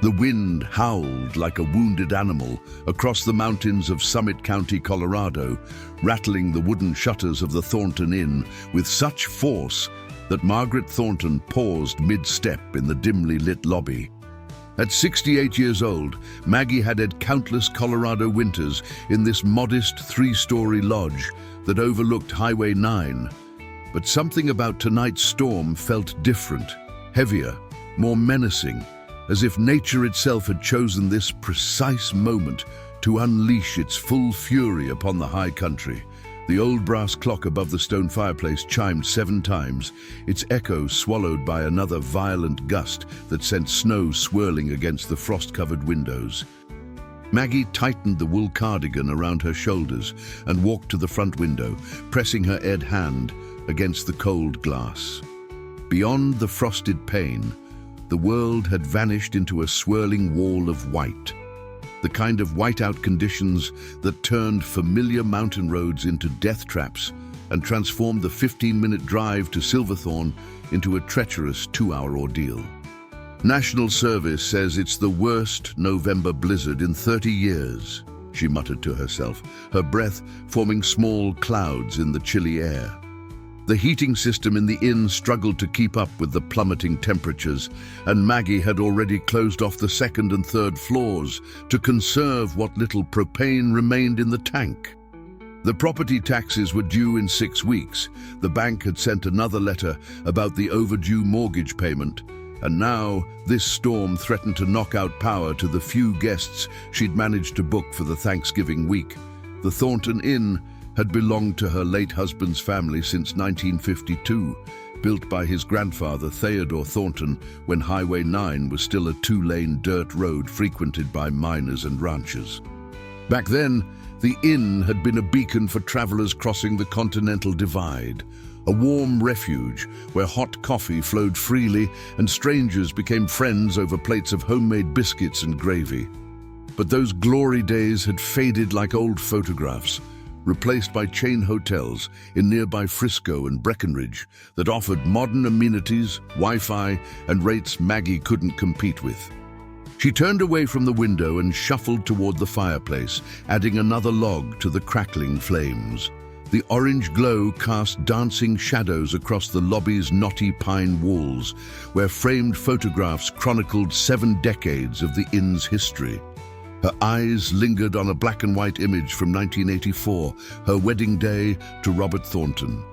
The wind howled like a wounded animal across the mountains of Summit County, Colorado, rattling the wooden shutters of the Thornton Inn with such force that Margaret Thornton paused mid-step in the dimly lit lobby. At 68 years old, Maggie had had countless Colorado winters in this modest three-story lodge that overlooked Highway 9. But something about tonight's storm felt different, heavier, more menacing, as if nature itself had chosen this precise moment to unleash its full fury upon the high country. The old brass clock above the stone fireplace chimed 7 times, its echo swallowed by another violent gust that sent snow swirling against the frost-covered windows. Maggie tightened the wool cardigan around her shoulders and walked to the front window, pressing her Ed hand against the cold glass. Beyond the frosted pane, the world had vanished into a swirling wall of white, the kind of whiteout conditions that turned familiar mountain roads into death traps and transformed the 15-minute drive to Silverthorne into a treacherous 2-hour ordeal. National Service says it's the worst November blizzard in 30 years, she muttered to herself, her breath forming small clouds in the chilly air. The heating system in the inn struggled to keep up with the plummeting temperatures, and Maggie had already closed off the 2nd and 3rd floors to conserve what little propane remained in the tank. The property taxes were due in 6 weeks. The bank had sent another letter about the overdue mortgage payment, and now this storm threatened to knock out power to the few guests she'd managed to book for the Thanksgiving week. The Thornton Inn had belonged to her late husband's family since 1952, built by his grandfather Theodore Thornton when Highway 9 was still a 2-lane dirt road frequented by miners and ranchers. Back then, the inn had been a beacon for travelers crossing the Continental Divide, a warm refuge where hot coffee flowed freely and strangers became friends over plates of homemade biscuits and gravy. But those glory days had faded like old photographs, replaced by chain hotels in nearby Frisco and Breckenridge that offered modern amenities, Wi-Fi, and rates Maggie couldn't compete with. She turned away from the window and shuffled toward the fireplace, adding another log to the crackling flames. The orange glow cast dancing shadows across the lobby's knotty pine walls, where framed photographs chronicled 7 decades of the inn's history. Her eyes lingered on a black and white image from 1984, her wedding day to Robert Thornton.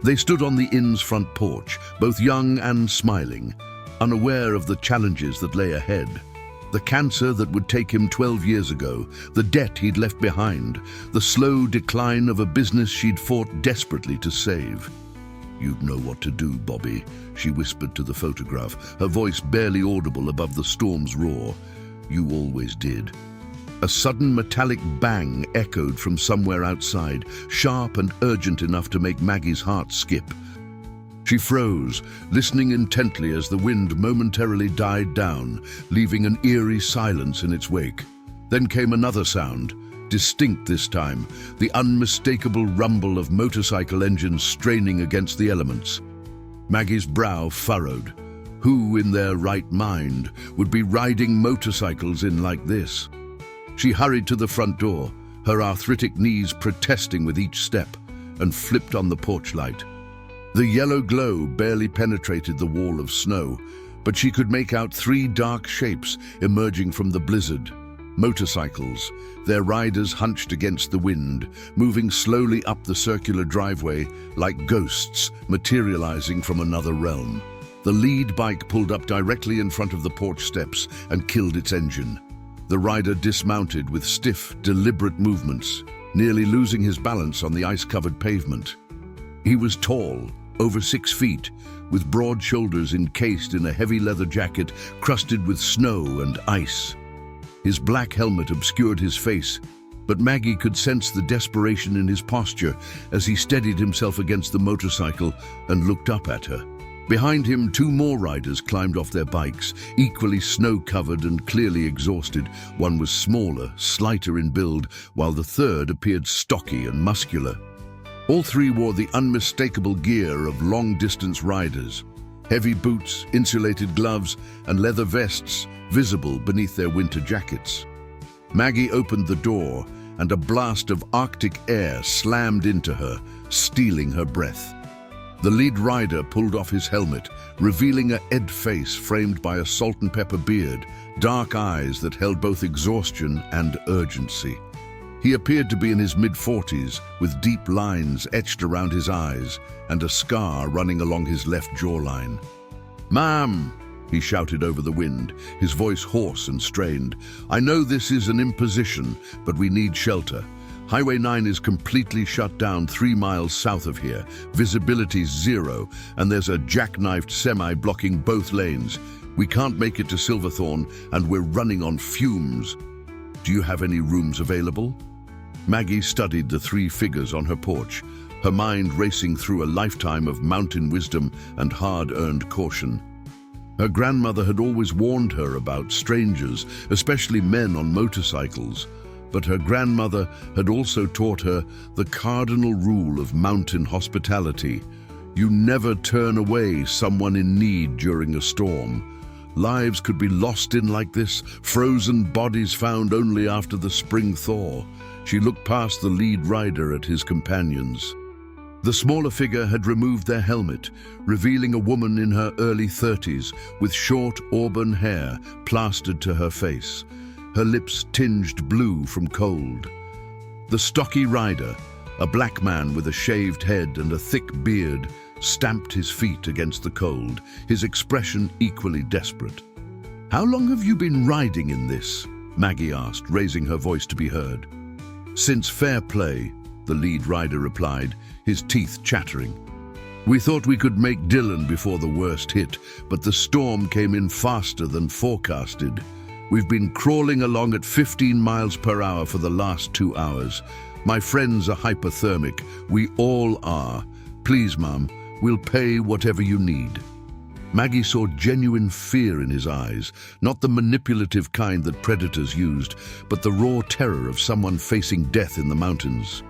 They stood on the inn's front porch, both young and smiling, unaware of the challenges that lay ahead. The cancer that would take him 12 years ago, the debt he'd left behind, the slow decline of a business she'd fought desperately to save. "You'd know what to do, Bobby," she whispered to the photograph, her voice barely audible above the storm's roar. "You always did." A sudden metallic bang echoed from somewhere outside, sharp and urgent enough to make Maggie's heart skip. She froze, listening intently as the wind momentarily died down, leaving an eerie silence in its wake. Then came another sound, distinct this time, the unmistakable rumble of motorcycle engines straining against the elements. Maggie's brow furrowed. Who in their right mind would be riding motorcycles in like this? She hurried to the front door, her arthritic knees protesting with each step, and flipped on the porch light. The yellow glow barely penetrated the wall of snow, but she could make out 3 dark shapes emerging from the blizzard. Motorcycles, their riders hunched against the wind, moving slowly up the circular driveway like ghosts materializing from another realm. The lead bike pulled up directly in front of the porch steps and killed its engine. The rider dismounted with stiff, deliberate movements, nearly losing his balance on the ice-covered pavement. He was tall, over 6 feet, with broad shoulders encased in a heavy leather jacket crusted with snow and ice. His black helmet obscured his face, but Maggie could sense the desperation in his posture as he steadied himself against the motorcycle and looked up at her. Behind him, 2 more riders climbed off their bikes, equally snow-covered and clearly exhausted. One was smaller, slighter in build, while the third appeared stocky and muscular. All 3 wore the unmistakable gear of long-distance riders. Heavy boots, insulated gloves, and leather vests visible beneath their winter jackets. Maggie opened the door, and a blast of Arctic air slammed into her, stealing her breath. The lead rider pulled off his helmet, revealing a Ed face framed by a salt and pepper beard, dark eyes that held both exhaustion and urgency. He appeared to be in his mid-40s, with deep lines etched around his eyes and a scar running along his left jawline. "Ma'am," he shouted over the wind, his voice hoarse and strained, "I know this is an imposition, but we need shelter. Highway 9 is completely shut down 3 miles south of here, visibility 0, and there's a jackknifed semi blocking both lanes. We can't make it to Silverthorne, and we're running on fumes. Do you have any rooms available?" Maggie studied the 3 figures on her porch, her mind racing through a lifetime of mountain wisdom and hard-earned caution. Her grandmother had always warned her about strangers, especially men on motorcycles, but her grandmother had also taught her the cardinal rule of mountain hospitality. You never turn away someone in need during a storm. Lives could be lost in like this, frozen bodies found only after the spring thaw. She looked past the lead rider at his companions. The smaller figure had removed their helmet, revealing a woman in her early 30s with short auburn hair plastered to her face, her lips tinged blue from cold. The stocky rider, a black man with a shaved head and a thick beard, stamped his feet against the cold, his expression equally desperate. "How long have you been riding in this?" Maggie asked, raising her voice to be heard. "Since fair play," the lead rider replied, his teeth chattering. "We thought we could make Dillon before the worst hit, but the storm came in faster than forecasted. We've been crawling along at 15 miles per hour for the last 2 hours. My friends are hypothermic. We all are. Please, Mum, we'll pay whatever you need." Maggie saw genuine fear in his eyes, not the manipulative kind that predators used, but the raw terror of someone facing death in the mountains.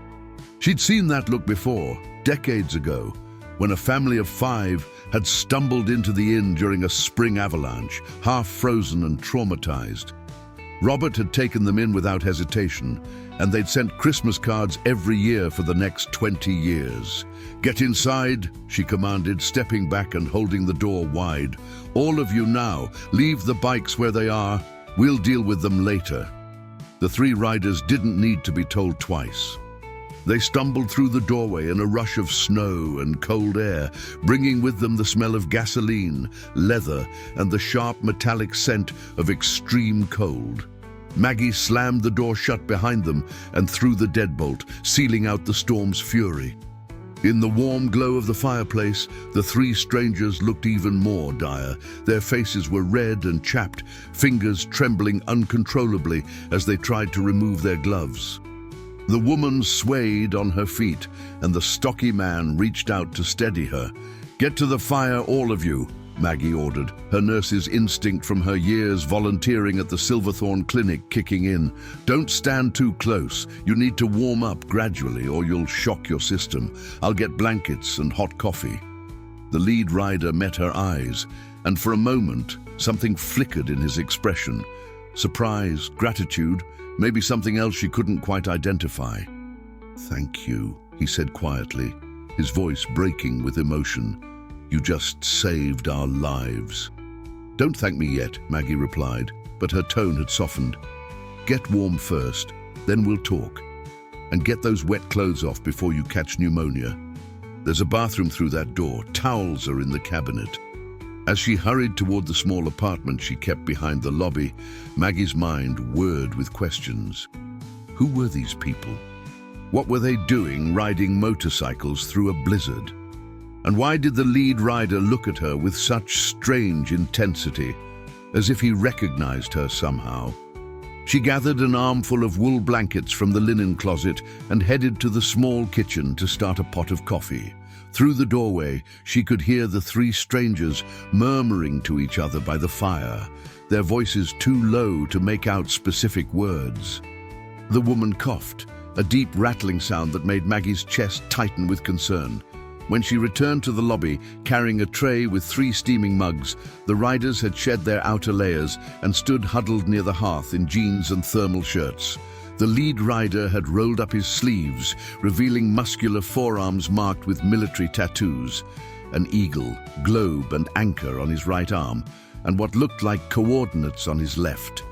She'd seen that look before, decades ago, when a family of 5 had stumbled into the inn during a spring avalanche, half frozen and traumatized. Robert had taken them in without hesitation, and they'd sent Christmas cards every year for the next 20 years. "Get inside," she commanded, stepping back and holding the door wide. "All of you now, leave the bikes where they are. We'll deal with them later." The 3 riders didn't need to be told twice. They stumbled through the doorway in a rush of snow and cold air, bringing with them the smell of gasoline, leather, and the sharp metallic scent of extreme cold. Maggie slammed the door shut behind them and threw the deadbolt, sealing out the storm's fury. In the warm glow of the fireplace, the 3 strangers looked even more dire. Their faces were red and chapped, fingers trembling uncontrollably as they tried to remove their gloves. The woman swayed on her feet, and the stocky man reached out to steady her. "Get to the fire, all of you," Maggie ordered, her nurse's instinct from her years volunteering at the Silverthorne clinic kicking in. "Don't stand too close. You need to warm up gradually or you'll shock your system. I'll get blankets and hot coffee." The lead rider met her eyes, and for a moment, something flickered in his expression. Surprise, gratitude, maybe something else she couldn't quite identify. "Thank you," he said quietly, his voice breaking with emotion. "You just saved our lives." "Don't thank me yet," Maggie replied, but her tone had softened. "Get warm first, then we'll talk. And get those wet clothes off before you catch pneumonia. There's a bathroom through that door. Towels are in the cabinet." As she hurried toward the small apartment she kept behind the lobby, Maggie's mind whirred with questions. Who were these people? What were they doing riding motorcycles through a blizzard? And why did the lead rider look at her with such strange intensity, as if he recognized her somehow? She gathered an armful of wool blankets from the linen closet and headed to the small kitchen to start a pot of coffee. Through the doorway, she could hear the 3 strangers murmuring to each other by the fire, their voices too low to make out specific words. The woman coughed, a deep rattling sound that made Maggie's chest tighten with concern. When she returned to the lobby, carrying a tray with 3 steaming mugs, the riders had shed their outer layers and stood huddled near the hearth in jeans and thermal shirts. The lead rider had rolled up his sleeves, revealing muscular forearms marked with military tattoos, an eagle, globe and anchor on his right arm, and what looked like coordinates on his left.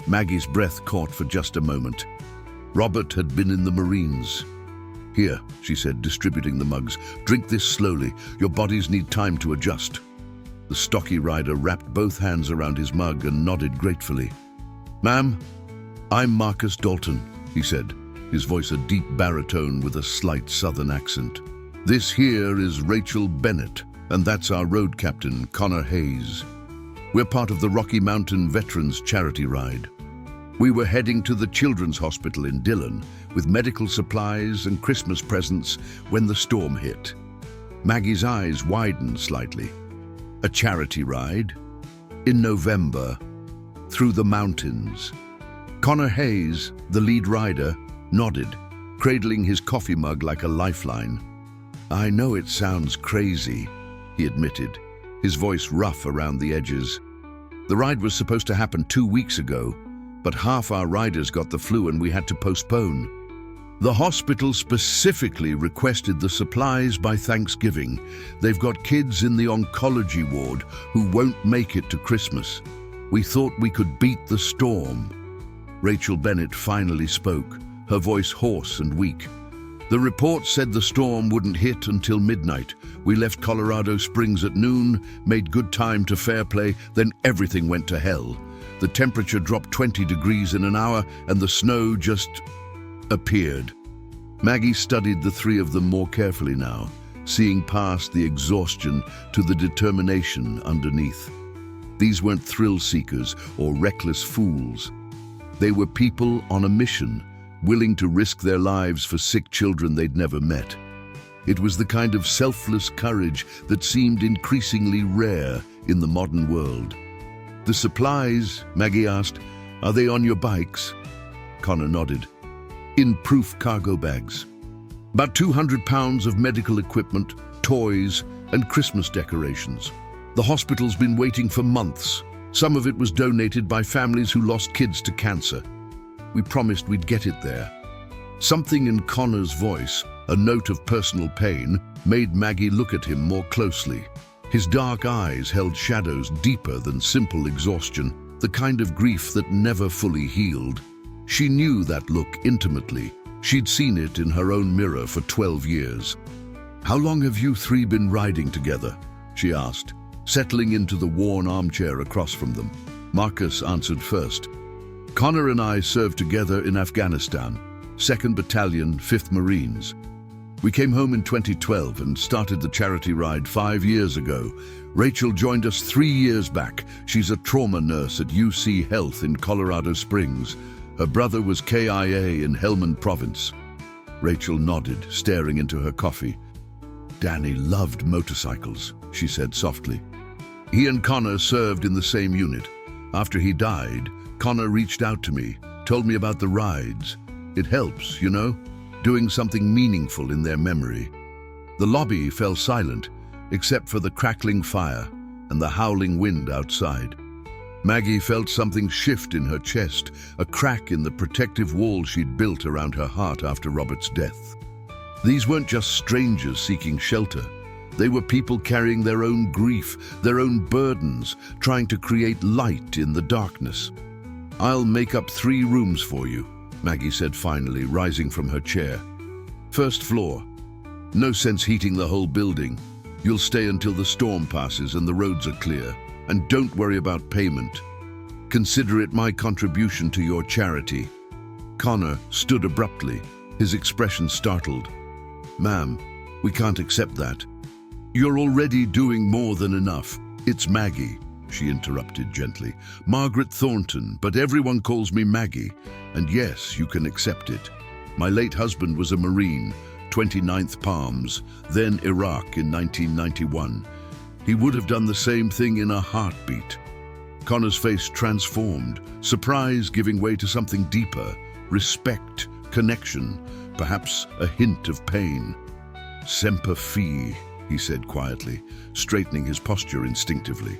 Maggie's breath caught for just a moment. Robert had been in the Marines. "Here," she said, distributing the mugs. "Drink this slowly. Your bodies need time to adjust." The stocky rider wrapped both hands around his mug and nodded gratefully. "Ma'am, I'm Marcus Dalton," he said, his voice a deep baritone with a slight southern accent. "This here is Rachel Bennett, and that's our road captain, Connor Hayes. We're part of the Rocky Mountain Veterans Charity Ride. We were heading to the Children's Hospital in Dillon with medical supplies and Christmas presents when the storm hit." Maggie's eyes widened slightly. "A charity ride? In November? Through the mountains?" Connor Hayes, the lead rider, nodded, cradling his coffee mug like a lifeline. "I know it sounds crazy," he admitted, his voice rough around the edges. "The ride was supposed to happen 2 weeks ago, but half our riders got the flu and we had to postpone. The hospital specifically requested the supplies by Thanksgiving. They've got kids in the oncology ward who won't make it to Christmas. We thought we could beat the storm." Rachel Bennett finally spoke, her voice hoarse and weak. "The report said the storm wouldn't hit until midnight. We left Colorado Springs at noon, made good time to Fairplay, then everything went to hell. The temperature dropped 20 degrees in an hour and the snow just appeared." Maggie studied the 3 of them more carefully now, seeing past the exhaustion to the determination underneath. These weren't thrill seekers or reckless fools. They were people on a mission, willing to risk their lives for sick children they'd never met. It was the kind of selfless courage that seemed increasingly rare in the modern world. "The supplies," Maggie asked, "are they on your bikes?" Connor nodded. "In proof cargo bags. About 200 pounds of medical equipment, toys, and Christmas decorations. The hospital's been waiting for months. Some of it was donated by families who lost kids to cancer. We promised we'd get it there." Something in Connor's voice, a note of personal pain, made Maggie look at him more closely. His dark eyes held shadows deeper than simple exhaustion, the kind of grief that never fully healed. She knew that look intimately. She'd seen it in her own mirror for 12 years. "How long have you 3 been riding together?" she asked, settling into the worn armchair across from them. Marcus answered first. "Connor and I served together in Afghanistan, 2nd Battalion, 5th Marines. We came home in 2012 and started the charity ride 5 years ago. Rachel joined us 3 years back. She's a trauma nurse at UC Health in Colorado Springs. Her brother was KIA in Helmand Province." Rachel nodded, staring into her coffee. "Danny loved motorcycles," she said softly. "He and Connor served in the same unit. After he died, Connor reached out to me, told me about the rides. It helps, you know, doing something meaningful in their memory." The lobby fell silent, except for the crackling fire and the howling wind outside. Maggie felt something shift in her chest, a crack in the protective wall she'd built around her heart after Robert's death. These weren't just strangers seeking shelter. They were people carrying their own grief, their own burdens, trying to create light in the darkness. "I'll make up 3 rooms for you," Maggie said finally, rising from her chair. "First floor. No sense heating the whole building. You'll stay until the storm passes and the roads are clear. And don't worry about payment. Consider it my contribution to your charity." Connor stood abruptly, his expression startled. "Ma'am, we can't accept that. You're already doing more than enough." "It's Maggie," she interrupted gently. "Margaret Thornton, but everyone calls me Maggie. And yes, you can accept it. My late husband was a Marine, 29th Palms, then Iraq in 1991. He would have done the same thing in a heartbeat." Connor's face transformed, surprise giving way to something deeper, respect, connection, perhaps a hint of pain. Semper Fi, he said quietly, straightening his posture instinctively.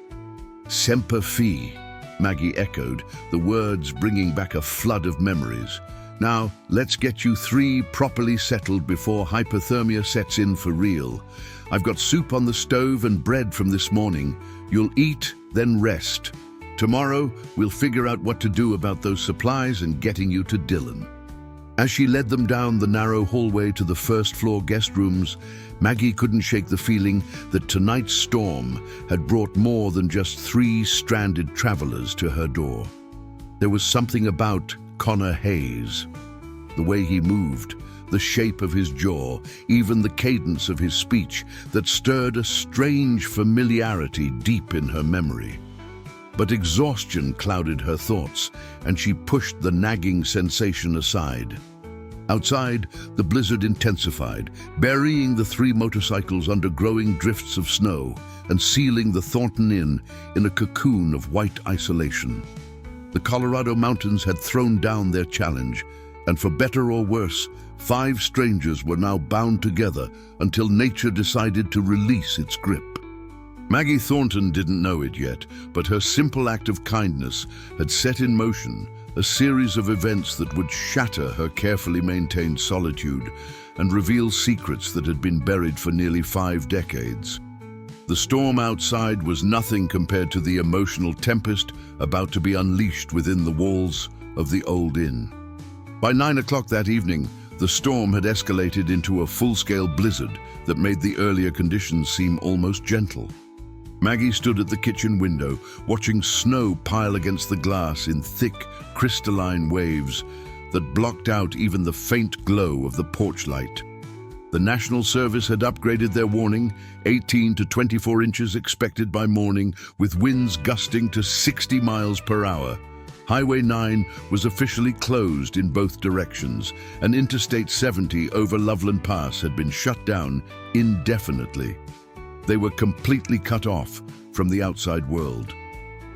Semper Fi, Maggie echoed, the words bringing back a flood of memories. Now, let's get you 3 properly settled before hypothermia sets in for real. I've got soup on the stove and bread from this morning. You'll eat, then rest. Tomorrow, we'll figure out what to do about those supplies and getting you to Dylan. As she led them down the narrow hallway to the first-floor guest rooms, Maggie couldn't shake the feeling that tonight's storm had brought more than just 3 stranded travelers to her door. There was something about Connor Hayes. The way he moved, the shape of his jaw, even the cadence of his speech that stirred a strange familiarity deep in her memory. But exhaustion clouded her thoughts, and she pushed the nagging sensation aside. Outside, the blizzard intensified, burying the 3 motorcycles under growing drifts of snow and sealing the Thornton Inn in a cocoon of white isolation. The Colorado mountains had thrown down their challenge, and for better or worse, 5 strangers were now bound together until nature decided to release its grip. Maggie Thornton didn't know it yet, but her simple act of kindness had set in motion a series of events that would shatter her carefully maintained solitude and reveal secrets that had been buried for nearly 5 decades. The storm outside was nothing compared to the emotional tempest about to be unleashed within the walls of the old inn. By 9 o'clock that evening, the storm had escalated into a full-scale blizzard that made the earlier conditions seem almost gentle. Maggie stood at the kitchen window, watching snow pile against the glass in thick, crystalline waves that blocked out even the faint glow of the porch light. The National Service had upgraded their warning, 18 to 24 inches expected by morning, with winds gusting to 60 miles per hour. Highway 9 was officially closed in both directions, and Interstate 70 over Loveland Pass had been shut down indefinitely. They were completely cut off from the outside world.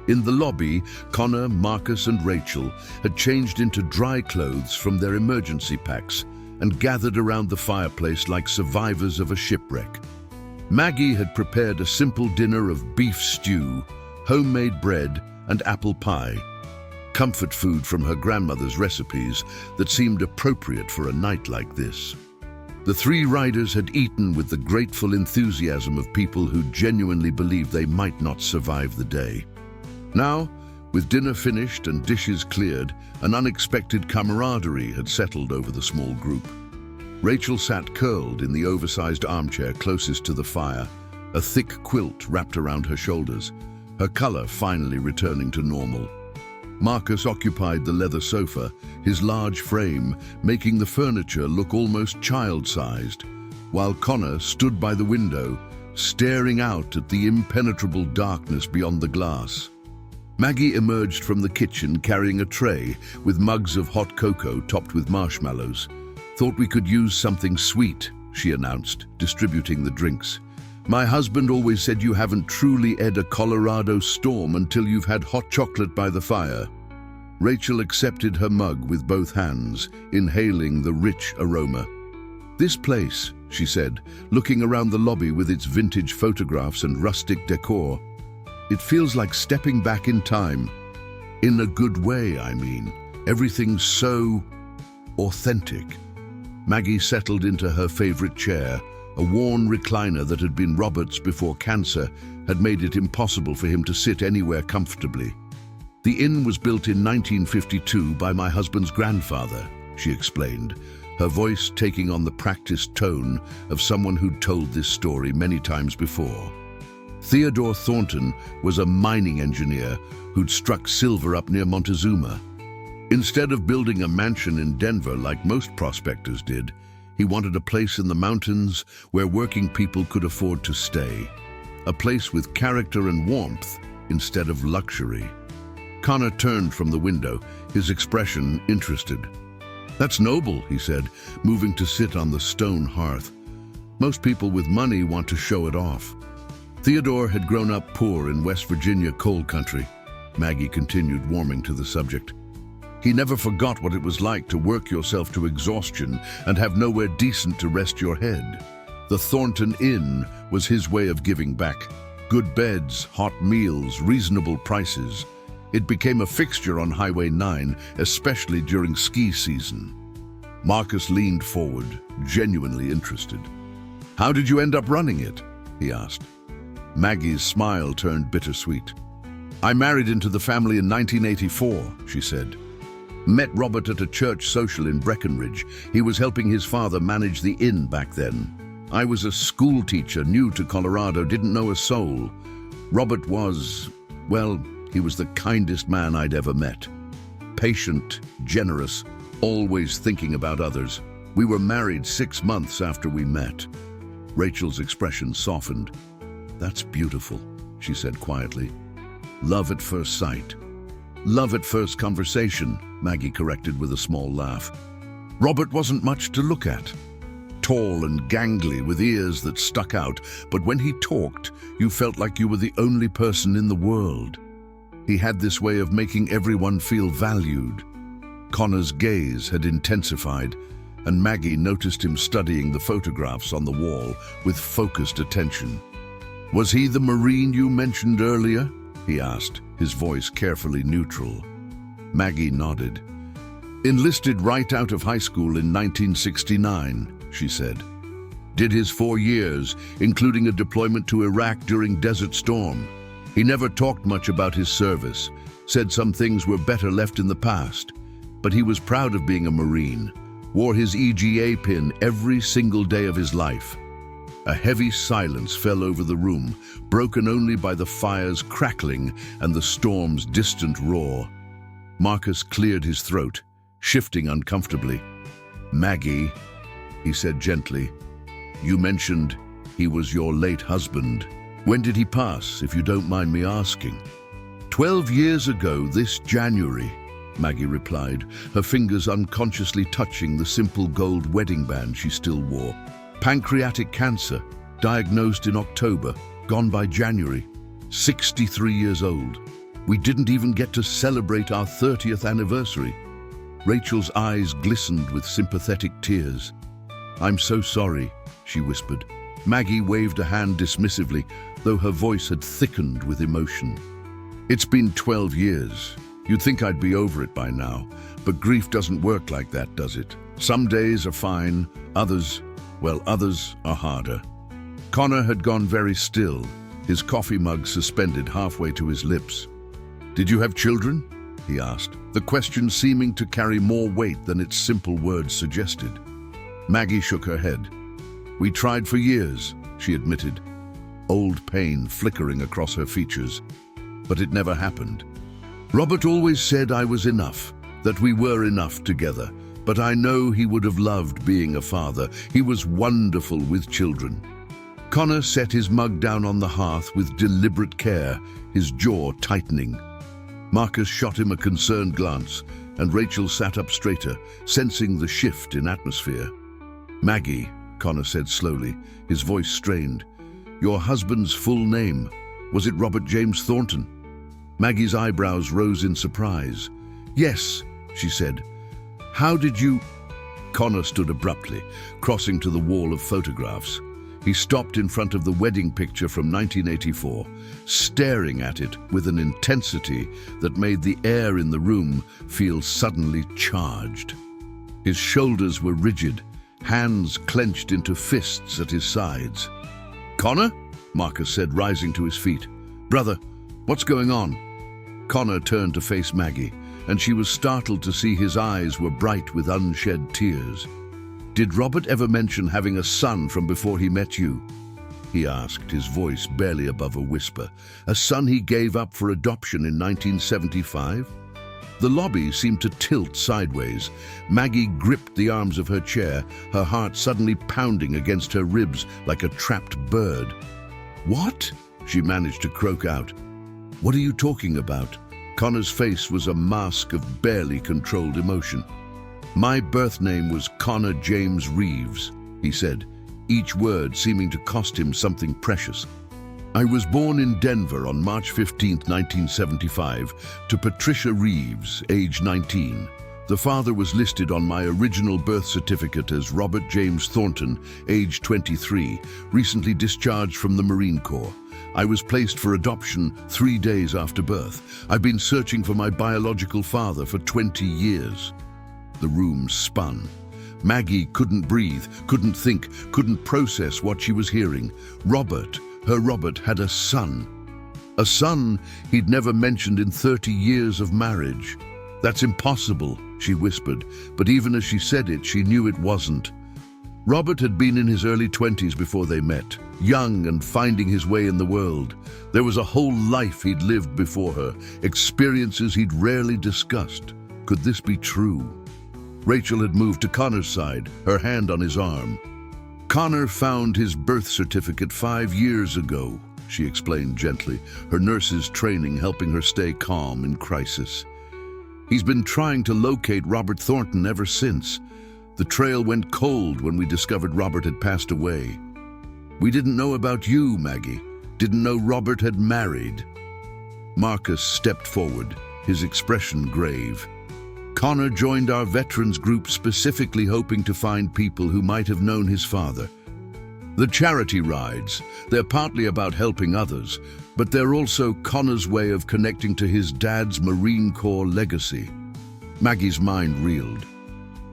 In the lobby, Connor, Marcus, and Rachel had changed into dry clothes from their emergency packs and gathered around the fireplace like survivors of a shipwreck. Maggie had prepared a simple dinner of beef stew, homemade bread, and apple pie, comfort food from her grandmother's recipes that seemed appropriate for a night like this. The 3 riders had eaten with the grateful enthusiasm of people who genuinely believed they might not survive the day. Now, with dinner finished and dishes cleared, an unexpected camaraderie had settled over the small group. Rachel sat curled in the oversized armchair closest to the fire, a thick quilt wrapped around her shoulders, her color finally returning to normal. Marcus occupied the leather sofa, his large frame making the furniture look almost child-sized, while Connor stood by the window, staring out at the impenetrable darkness beyond the glass. Maggie emerged from the kitchen carrying a tray with mugs of hot cocoa topped with marshmallows. "Thought we could use something sweet," she announced, distributing the drinks. "My husband always said you haven't truly ed a Colorado storm until you've had hot chocolate by the fire." Rachel accepted her mug with both hands, inhaling the rich aroma. "This place," she said, looking around the lobby with its vintage photographs and rustic decor, "it feels like stepping back in time. In a good way, I mean. Everything's so authentic." Maggie settled into her favorite chair, a worn recliner that had been Robert's before cancer had made it impossible for him to sit anywhere comfortably. "The inn was built in 1952 by my husband's grandfather," she explained, her voice taking on the practiced tone of someone who'd told this story many times before. Theodore Thornton was a mining engineer who'd struck silver up near Montezuma. Instead of building a mansion in Denver like most prospectors did, he wanted a place in the mountains where working people could afford to stay. A place with character and warmth instead of luxury. Connor turned from the window, his expression interested. "That's noble," he said, moving to sit on the stone hearth. "Most people with money want to show it off." Theodore had grown up poor in West Virginia coal country. Maggie continued, warming to the subject. "He never forgot what it was like to work yourself to exhaustion and have nowhere decent to rest your head. The Thornton Inn was his way of giving back. Good beds, hot meals, reasonable prices. It became a fixture on Highway 9, especially during ski season. Marcus leaned forward, genuinely interested. "How did you end up running it?" he asked. Maggie's smile turned bittersweet. "I married into the family in 1984, she said. Met Robert at a church social in Breckenridge. He was helping his father manage the inn back then. I was a school teacher, new to Colorado, didn't know a soul. Robert was, well, he was the kindest man I'd ever met. Patient, generous, always thinking about others. We were married 6 months after we met." Rachel's expression softened. "That's beautiful," she said quietly. "Love at first sight." "Love at first conversation," Maggie corrected with a small laugh. Robert wasn't much to look at. Tall and gangly with ears that stuck out, but when he talked, you felt like you were the only person in the world. He had this way of making everyone feel valued. Connor's gaze had intensified, and Maggie noticed him studying the photographs on the wall with focused attention. "Was he the Marine you mentioned earlier?" he asked, his voice carefully neutral. Maggie nodded. "Enlisted right out of high school in 1969, she said. Did his 4 years, including a deployment to Iraq during Desert Storm. He never talked much about his service, said some things were better left in the past, but he was proud of being a Marine, wore his EGA pin every single day of his life." A heavy silence fell over the room, broken only by the fire's crackling and the storm's distant roar. Marcus cleared his throat, shifting uncomfortably. "Maggie," he said gently, "you mentioned he was your late husband. When did he pass, if you don't mind me asking?" 12 years ago this January, Maggie replied, her fingers unconsciously touching the simple gold wedding band she still wore. "Pancreatic cancer, diagnosed in October, gone by January. 63 years old. We didn't even get to celebrate our 30th anniversary." Rachel's eyes glistened with sympathetic tears. "I'm so sorry," she whispered. Maggie waved a hand dismissively, though her voice had thickened with emotion. "It's been 12 years. You'd think I'd be over it by now, but grief doesn't work like that, does it? Some days are fine, others are harder." Connor had gone very still, his coffee mug suspended halfway to his lips. "Did you have children?" he asked, the question seeming to carry more weight than its simple words suggested. Maggie shook her head. "We tried for years," she admitted, old pain flickering across her features. "But it never happened. Robert always said I was enough, that we were enough together, but I know he would have loved being a father. He was wonderful with children." Connor set his mug down on the hearth with deliberate care, his jaw tightening. Marcus shot him a concerned glance, and Rachel sat up straighter, sensing the shift in atmosphere. "Maggie," Connor said slowly, his voice strained, "your husband's full name, was it Robert James Thornton?" Maggie's eyebrows rose in surprise. "Yes," she said. "How did you—" Connor stood abruptly, crossing to the wall of photographs. He stopped in front of the wedding picture from 1984, staring at it with an intensity that made the air in the room feel suddenly charged. His shoulders were rigid, hands clenched into fists at his sides. "Connor?" Marcus said, rising to his feet. "Brother, what's going on?" Connor turned to face Maggie, and she was startled to see his eyes were bright with unshed tears. "Did Robert ever mention having a son from before he met you?" he asked, his voice barely above a whisper. "A son he gave up for adoption in 1975? The lobby seemed to tilt sideways. Maggie gripped the arms of her chair, her heart suddenly pounding against her ribs like a trapped bird. "What?" she managed to croak out. "What are you talking about?" Connor's face was a mask of barely controlled emotion. "My birth name was Connor James Reeves," he said, each word seeming to cost him something precious. "I was born in Denver on March 15, 1975, to Patricia Reeves, age 19. The father was listed on my original birth certificate as Robert James Thornton, age 23, recently discharged from the Marine Corps. I was placed for adoption 3 days after birth. I've been searching for my biological father for 20 years. The room spun. Maggie couldn't breathe, couldn't think, couldn't process what she was hearing. Her Robert had a son. A son he'd never mentioned in 30 years of marriage. "That's impossible," she whispered, but even as she said it, she knew it wasn't. Robert had been in his early 20s before they met, young and finding his way in the world. There was a whole life he'd lived before her, experiences he'd rarely discussed. Could this be true? Rachel had moved to Connor's side, her hand on his arm. "Connor found his birth certificate 5 years ago," she explained gently, her nurse's training helping her stay calm in crisis. "He's been trying to locate Robert Thornton ever since. The trail went cold when we discovered Robert had passed away. We didn't know about you, Maggie. Didn't know Robert had married." Marcus stepped forward, his expression grave. "Connor joined our veterans group specifically hoping to find people who might have known his father. The charity rides, they're partly about helping others, but they're also Connor's way of connecting to his dad's Marine Corps legacy." Maggie's mind reeled.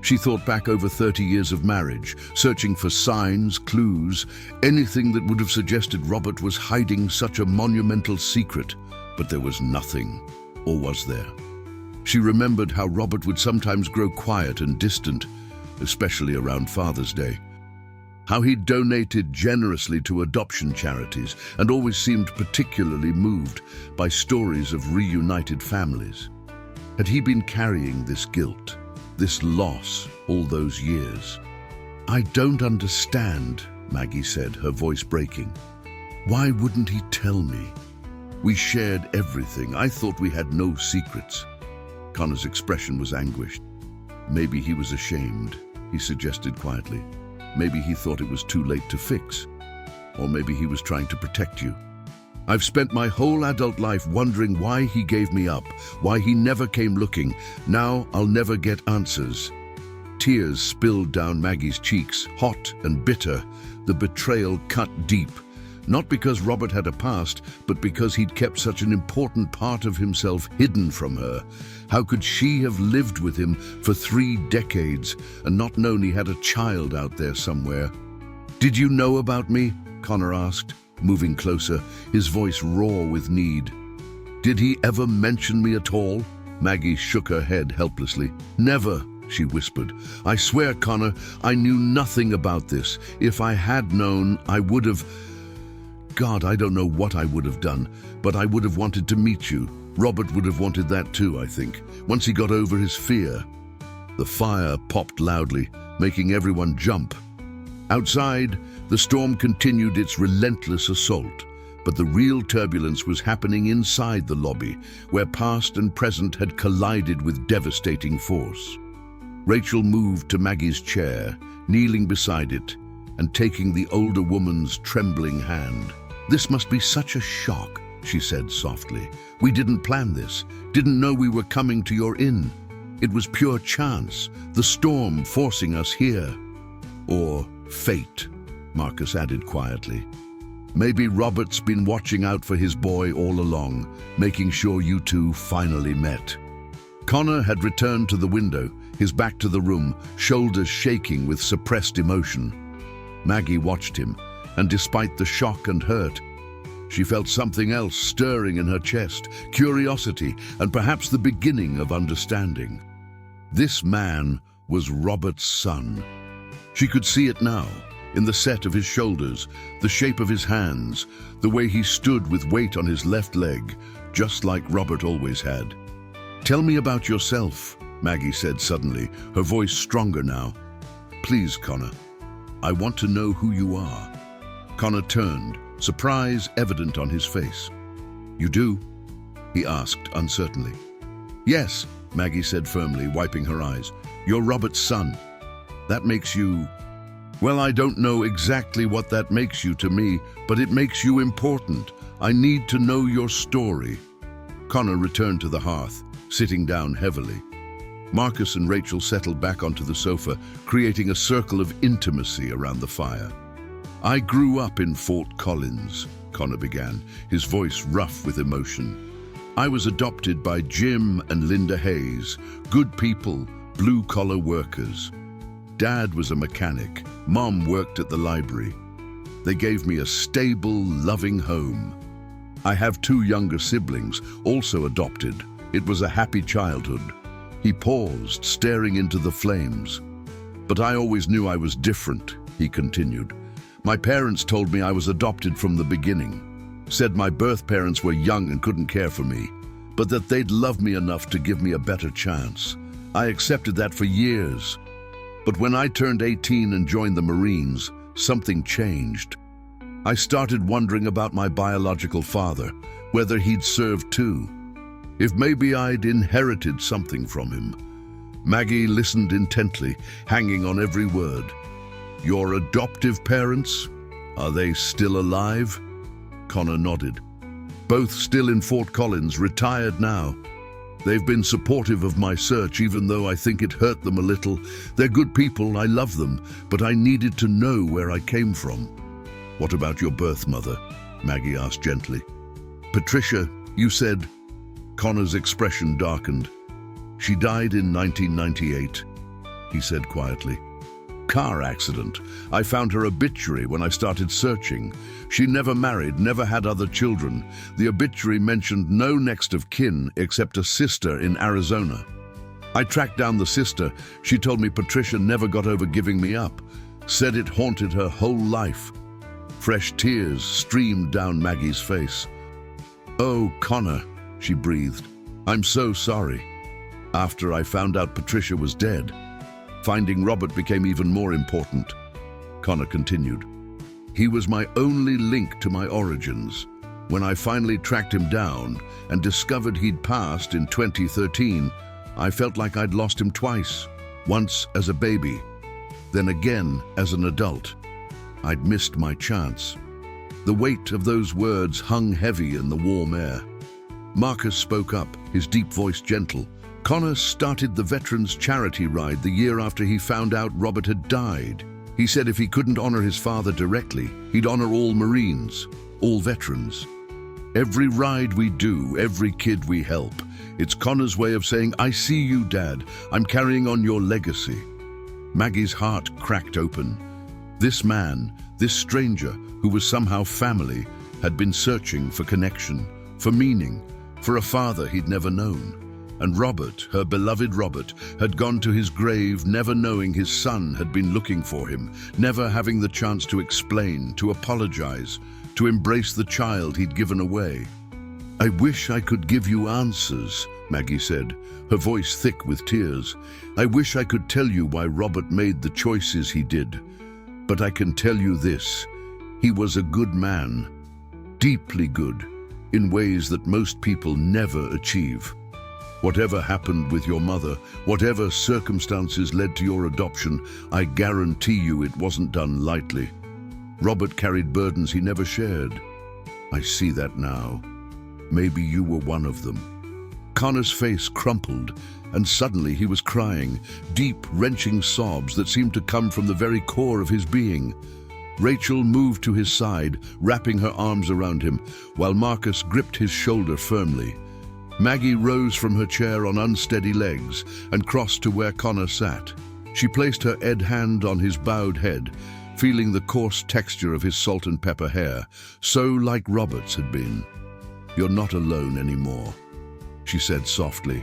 She thought back over 30 years of marriage, searching for signs, clues, anything that would have suggested Robert was hiding such a monumental secret, but there was nothing, or was there? She remembered how Robert would sometimes grow quiet and distant, especially around Father's Day. How he donated generously to adoption charities and always seemed particularly moved by stories of reunited families. Had he been carrying this guilt, this loss, all those years? "I don't understand," Maggie said, her voice breaking. "Why wouldn't he tell me? We shared everything. I thought we had no secrets." Connor's expression was anguished. "Maybe he was ashamed," he suggested quietly. "Maybe he thought it was too late to fix. Or maybe he was trying to protect you. I've spent my whole adult life wondering why he gave me up, why he never came looking. Now I'll never get answers." Tears spilled down Maggie's cheeks, hot and bitter. The betrayal cut deep. Not because Robert had a past, but because he'd kept such an important part of himself hidden from her. How could she have lived with him for 3 decades and not known he had a child out there somewhere? "Did you know about me?" Connor asked, moving closer, his voice raw with need. "Did he ever mention me at all?" Maggie shook her head helplessly. "Never," she whispered. "I swear, Connor, I knew nothing about this. If I had known, I would have... God, I don't know what I would have done, but I would have wanted to meet you. Robert would have wanted that too, I think, once he got over his fear." The fire popped loudly, making everyone jump. Outside, the storm continued its relentless assault, but the real turbulence was happening inside the lobby, where past and present had collided with devastating force. Rachel moved to Maggie's chair, kneeling beside it, and taking the older woman's trembling hand. "This must be such a shock," she said softly. "We didn't plan this, didn't know we were coming to your inn. It was pure chance, the storm forcing us here." "Or fate," Marcus added quietly. "Maybe Robert's been watching out for his boy all along, making sure you two finally met." Connor had returned to the window, his back to the room, shoulders shaking with suppressed emotion. Maggie watched him, and despite the shock and hurt, she felt something else stirring in her chest, curiosity, and perhaps the beginning of understanding. This man was Robert's son. She could see it now, in the set of his shoulders, the shape of his hands, the way he stood with weight on his left leg, just like Robert always had. "Tell me about yourself," Maggie said suddenly, her voice stronger now. "Please, Connor. I want to know who you are." Connor turned, surprise evident on his face. "You do?" he asked uncertainly. "Yes," Maggie said firmly, wiping her eyes. "You're Robert's son. That makes you... Well, I don't know exactly what that makes you to me, but it makes you important. I need to know your story." Connor returned to the hearth, sitting down heavily. Marcus and Rachel settled back onto the sofa, creating a circle of intimacy around the fire. "I grew up in Fort Collins," Connor began, his voice rough with emotion. "I was adopted by Jim and Linda Hayes, good people, blue-collar workers. Dad was a mechanic, Mom worked at the library. They gave me a stable, loving home. I have 2 younger siblings, also adopted. It was a happy childhood." He paused, staring into the flames. "But I always knew I was different," he continued. "My parents told me I was adopted from the beginning. Said my birth parents were young and couldn't care for me, but that they'd love me enough to give me a better chance. I accepted that for years. But when I turned 18 and joined the Marines, something changed. I started wondering about my biological father, whether he'd served too. If maybe I'd inherited something from him." Maggie listened intently, hanging on every word. "Your adoptive parents? Are they still alive?" Connor nodded. "Both still in Fort Collins, retired now. They've been supportive of my search, even though I think it hurt them a little. They're good people, I love them, but I needed to know where I came from." "What about your birth mother?" Maggie asked gently. "Patricia, you said..." Connor's expression darkened. "She died in 1998, he said quietly. "Car accident. I found her obituary when I started searching. She never married, never had other children. The obituary mentioned no next of kin except a sister in Arizona. I tracked down the sister. She told me Patricia never got over giving me up. Said it haunted her whole life." Fresh tears streamed down Maggie's face. "Oh, Connor," she breathed. "I'm so sorry. After I found out Patricia was dead, finding Robert became even more important." Connor continued. "He was my only link to my origins. When I finally tracked him down and discovered he'd passed in 2013, I felt like I'd lost him twice. Once as a baby, then again as an adult. I'd missed my chance." The weight of those words hung heavy in the warm air. Marcus spoke up, his deep voice gentle. "Connor started the Veterans Charity Ride the year after he found out Robert had died. He said if he couldn't honor his father directly, he'd honor all Marines, all veterans. Every ride we do, every kid we help. It's Connor's way of saying, 'I see you, Dad. I'm carrying on your legacy.'" Maggie's heart cracked open. This man, this stranger, who was somehow family, had been searching for connection, for meaning, for a father he'd never known. And Robert, her beloved Robert, had gone to his grave never knowing his son had been looking for him, never having the chance to explain, to apologize, to embrace the child he'd given away. "I wish I could give you answers," Maggie said, her voice thick with tears. "I wish I could tell you why Robert made the choices he did. But I can tell you this, he was a good man, deeply good, in ways that most people never achieve. Whatever happened with your mother, whatever circumstances led to your adoption, I guarantee you it wasn't done lightly. Robert carried burdens he never shared. I see that now. Maybe you were one of them." Connor's face crumpled, and suddenly he was crying, deep, wrenching sobs that seemed to come from the very core of his being. Rachel moved to his side, wrapping her arms around him, while Marcus gripped his shoulder firmly. Maggie rose from her chair on unsteady legs and crossed to where Connor sat. She placed her hand on his bowed head, feeling the coarse texture of his salt and pepper hair, so like Robert's had been. "You're not alone anymore," she said softly.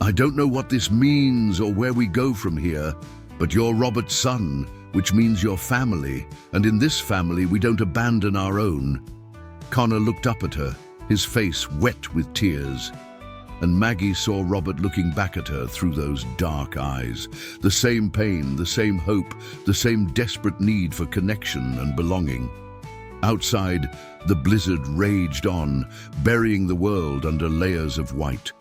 "I don't know what this means or where we go from here, but you're Robert's son, which means you're family, and in this family we don't abandon our own." Connor looked up at her, his face wet with tears, and Maggie saw Robert looking back at her through those dark eyes. The same pain, the same hope, the same desperate need for connection and belonging. Outside, the blizzard raged on, burying the world under layers of white.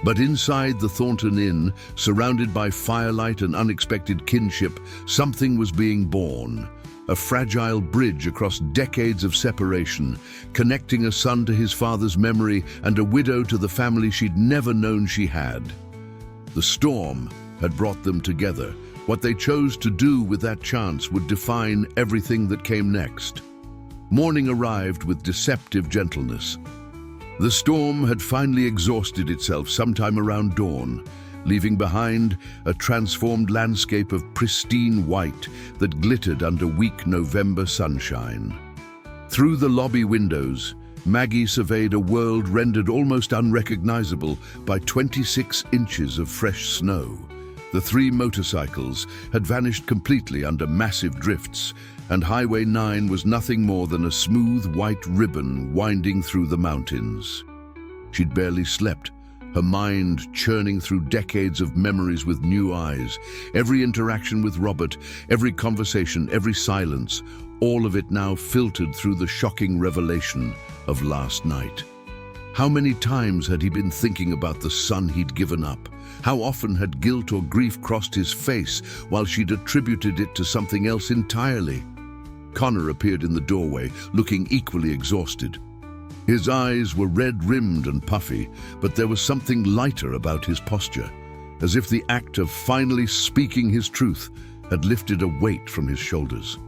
But inside the Thornton Inn, surrounded by firelight and unexpected kinship, something was being born. A fragile bridge across decades of separation, connecting a son to his father's memory and a widow to the family she'd never known she had. The storm had brought them together. What they chose to do with that chance would define everything that came next. Morning arrived with deceptive gentleness. The storm had finally exhausted itself sometime around dawn, leaving behind a transformed landscape of pristine white that glittered under weak November sunshine. Through the lobby windows, Maggie surveyed a world rendered almost unrecognizable by 26 inches of fresh snow. The three motorcycles had vanished completely under massive drifts, and Highway 9 was nothing more than a smooth white ribbon winding through the mountains. She'd barely slept, her mind churning through decades of memories with new eyes. Every interaction with Robert, every conversation, every silence, all of it now filtered through the shocking revelation of last night. How many times had he been thinking about the son he'd given up? How often had guilt or grief crossed his face while she'd attributed it to something else entirely? Connor appeared in the doorway, looking equally exhausted. His eyes were red-rimmed and puffy, but there was something lighter about his posture, as if the act of finally speaking his truth had lifted a weight from his shoulders.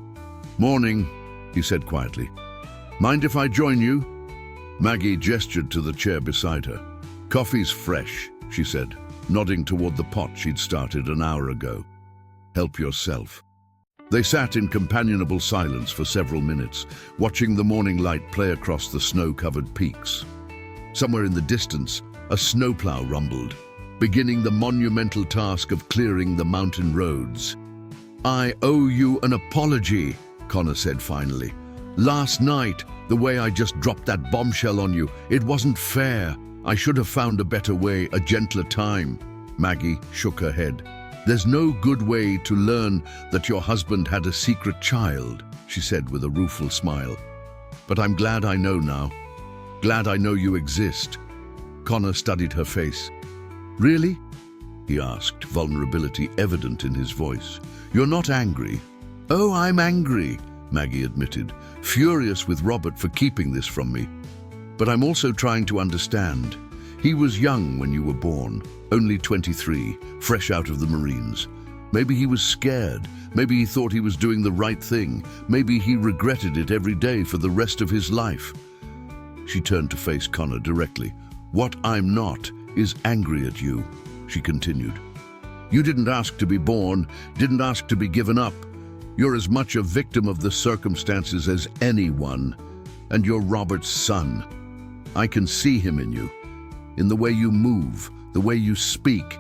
"Morning," he said quietly. "Mind if I join you?" Maggie gestured to the chair beside her. "Coffee's fresh," she said, nodding toward the pot she'd started an hour ago. "Help yourself." They sat in companionable silence for several minutes, watching the morning light play across the snow-covered peaks. Somewhere in the distance, a snowplow rumbled, beginning the monumental task of clearing the mountain roads. "I owe you an apology," Connor said finally. "Last night, the way I just dropped that bombshell on you, it wasn't fair. I should have found a better way, a gentler time." Maggie shook her head. "There's no good way to learn that your husband had a secret child," she said with a rueful smile. "But I'm glad I know now. Glad I know you exist." Connor studied her face. "Really?" he asked, vulnerability evident in his voice. "You're not angry?" "Oh, I'm angry," Maggie admitted, furious with Robert for keeping this from me. "But I'm also trying to understand. He was young when you were born, only 23, fresh out of the Marines. Maybe he was scared. Maybe he thought he was doing the right thing. Maybe he regretted it every day for the rest of his life." She turned to face Connor directly. "What I'm not is angry at you," she continued. "You didn't ask to be born, didn't ask to be given up. You're as much a victim of the circumstances as anyone, and you're Robert's son. I can see him in you, in the way you move, the way you speak.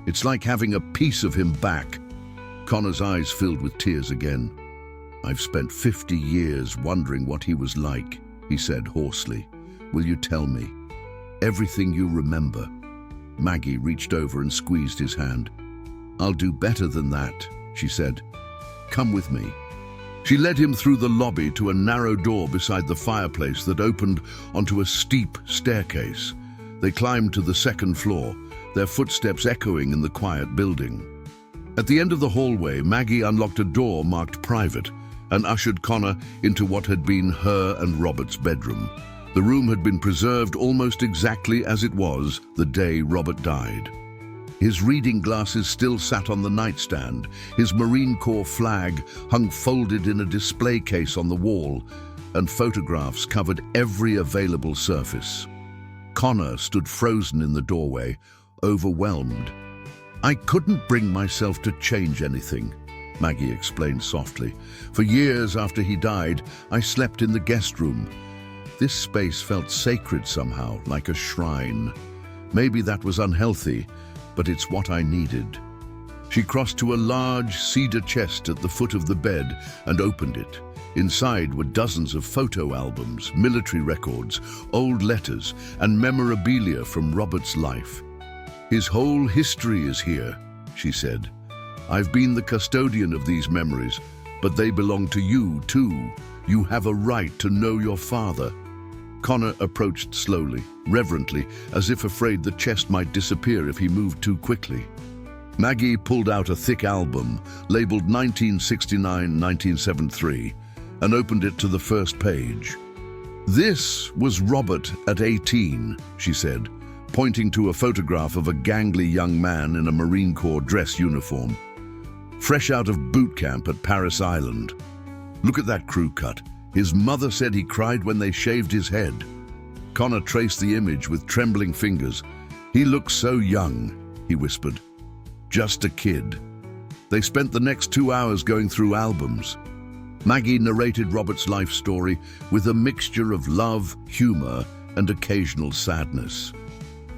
It's like having a piece of him back." Connor's eyes filled with tears again. "I've spent 50 years wondering what he was like," he said hoarsely. "Will you tell me? Everything you remember." Maggie reached over and squeezed his hand. "I'll do better than that," she said. "Come with me." She led him through the lobby to a narrow door beside the fireplace that opened onto a steep staircase. They climbed to the second floor, their footsteps echoing in the quiet building. At the end of the hallway, Maggie unlocked a door marked private and ushered Connor into what had been her and Robert's bedroom. The room had been preserved almost exactly as it was the day Robert died. His reading glasses still sat on the nightstand. His Marine Corps flag hung folded in a display case on the wall, and photographs covered every available surface. Connor stood frozen in the doorway, overwhelmed. "I couldn't bring myself to change anything," Maggie explained softly. "For years after he died, I slept in the guest room. This space felt sacred somehow, like a shrine. Maybe that was unhealthy, but it's what I needed." She crossed to a large cedar chest at the foot of the bed and opened it. Inside were dozens of photo albums, military records, old letters, and memorabilia from Robert's life. "His whole history is here," she said. "I've been the custodian of these memories, but they belong to you too. You have a right to know your father." Connor approached slowly, reverently, as if afraid the chest might disappear if he moved too quickly. Maggie pulled out a thick album, labeled 1969-1973, and opened it to the first page. "This was Robert at 18, she said, pointing to a photograph of a gangly young man in a Marine Corps dress uniform, fresh out of boot camp at Paris Island. "Look at that crew cut. His mother said he cried when they shaved his head." Connor traced the image with trembling fingers. "He looks so young," he whispered. "Just a kid." They spent the next 2 hours going through albums. Maggie narrated Robert's life story with a mixture of love, humor, and occasional sadness.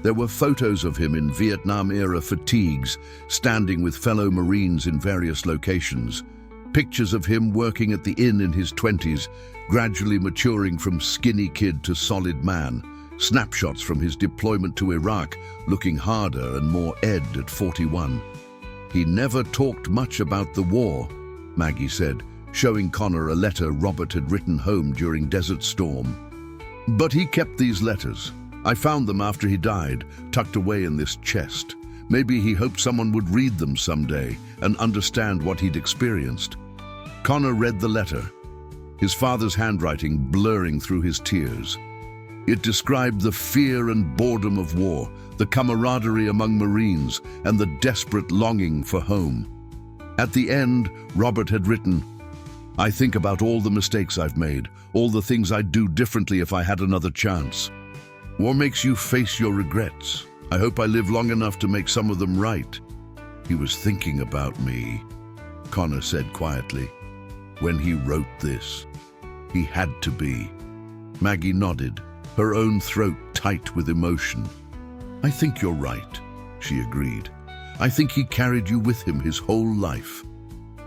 There were photos of him in Vietnam-era fatigues, standing with fellow Marines in various locations. Pictures of him working at the inn in his 20s, gradually maturing from skinny kid to solid man. Snapshots from his deployment to Iraq, looking harder and more Ed at 41. "He never talked much about the war," Maggie said, showing Connor a letter Robert had written home during Desert Storm. "But he kept these letters. I found them after he died, tucked away in this chest. Maybe he hoped someone would read them someday and understand what he'd experienced." Connor read the letter, his father's handwriting blurring through his tears. It described the fear and boredom of war, the camaraderie among Marines, and the desperate longing for home. At the end, Robert had written, "I think about all the mistakes I've made, all the things I'd do differently if I had another chance. War makes you face your regrets. I hope I live long enough to make some of them right." "He was thinking about me," Connor said quietly. "When he wrote this, he had to be." Maggie nodded, her own throat tight with emotion. "I think you're right," she agreed. "I think he carried you with him his whole life."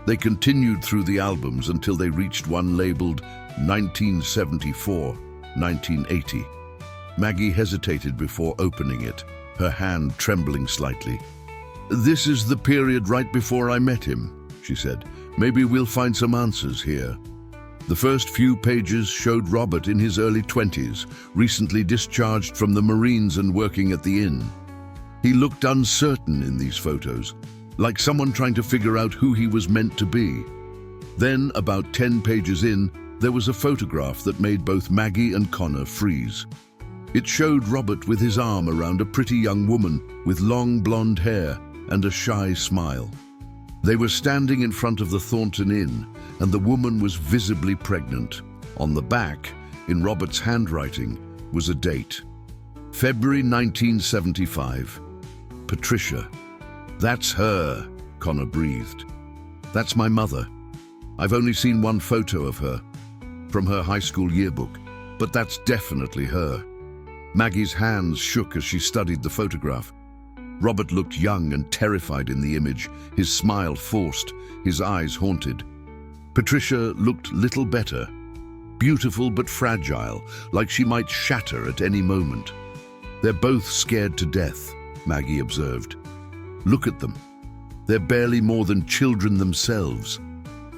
They continued through the albums until they reached one labeled 1974-1980. Maggie hesitated before opening it, her hand trembling slightly. "This is the period right before I met him," she said. "Maybe we'll find some answers here." The first few pages showed Robert in his early 20s, recently discharged from the Marines and working at the inn. He looked uncertain in these photos, like someone trying to figure out who he was meant to be. Then, about 10 pages in, there was a photograph that made both Maggie and Connor freeze. It showed Robert with his arm around a pretty young woman with long blonde hair and a shy smile. They were standing in front of the Thornton Inn, and the woman was visibly pregnant. On the back, in Robert's handwriting, was a date. February 1975. "Patricia." "That's her," Connor breathed. "That's my mother. I've only seen one photo of her, from her high school yearbook, but that's definitely her." Maggie's hands shook as she studied the photograph. Robert looked young and terrified in the image, his smile forced, his eyes haunted. Patricia looked little better, beautiful but fragile, like she might shatter at any moment. "They're both scared to death," Maggie observed. "Look at them. They're barely more than children themselves."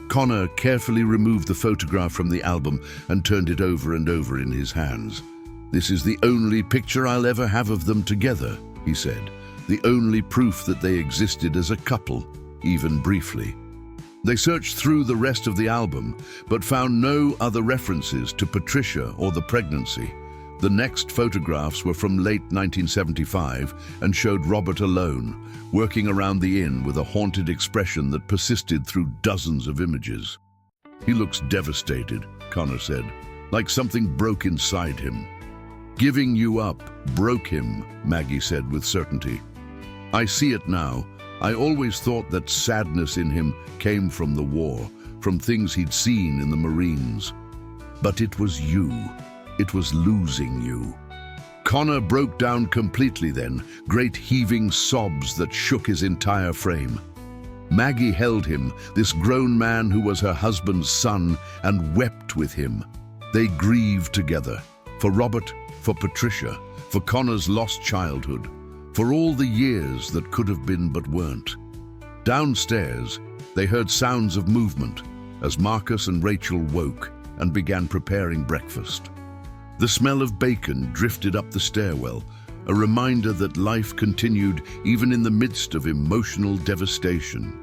Connor carefully removed the photograph from the album and turned it over and over in his hands. "This is the only picture I'll ever have of them together," he said. "The only proof that they existed as a couple, even briefly." They searched through the rest of the album, but found no other references to Patricia or the pregnancy. The next photographs were from late 1975 and showed Robert alone, working around the inn with a haunted expression that persisted through dozens of images. "He looks devastated," Connor said, "like something broke inside him." "Giving you up broke him," Maggie said with certainty. "I see it now. I always thought that sadness in him came from the war, from things he'd seen in the Marines. But it was you. It was losing you." Connor broke down completely then, great heaving sobs that shook his entire frame. Maggie held him, this grown man who was her husband's son, and wept with him. They grieved together, for Robert, for Patricia, for Connor's lost childhood, for all the years that could have been but weren't. Downstairs, they heard sounds of movement as Marcus and Rachel woke and began preparing breakfast. The smell of bacon drifted up the stairwell, a reminder that life continued even in the midst of emotional devastation.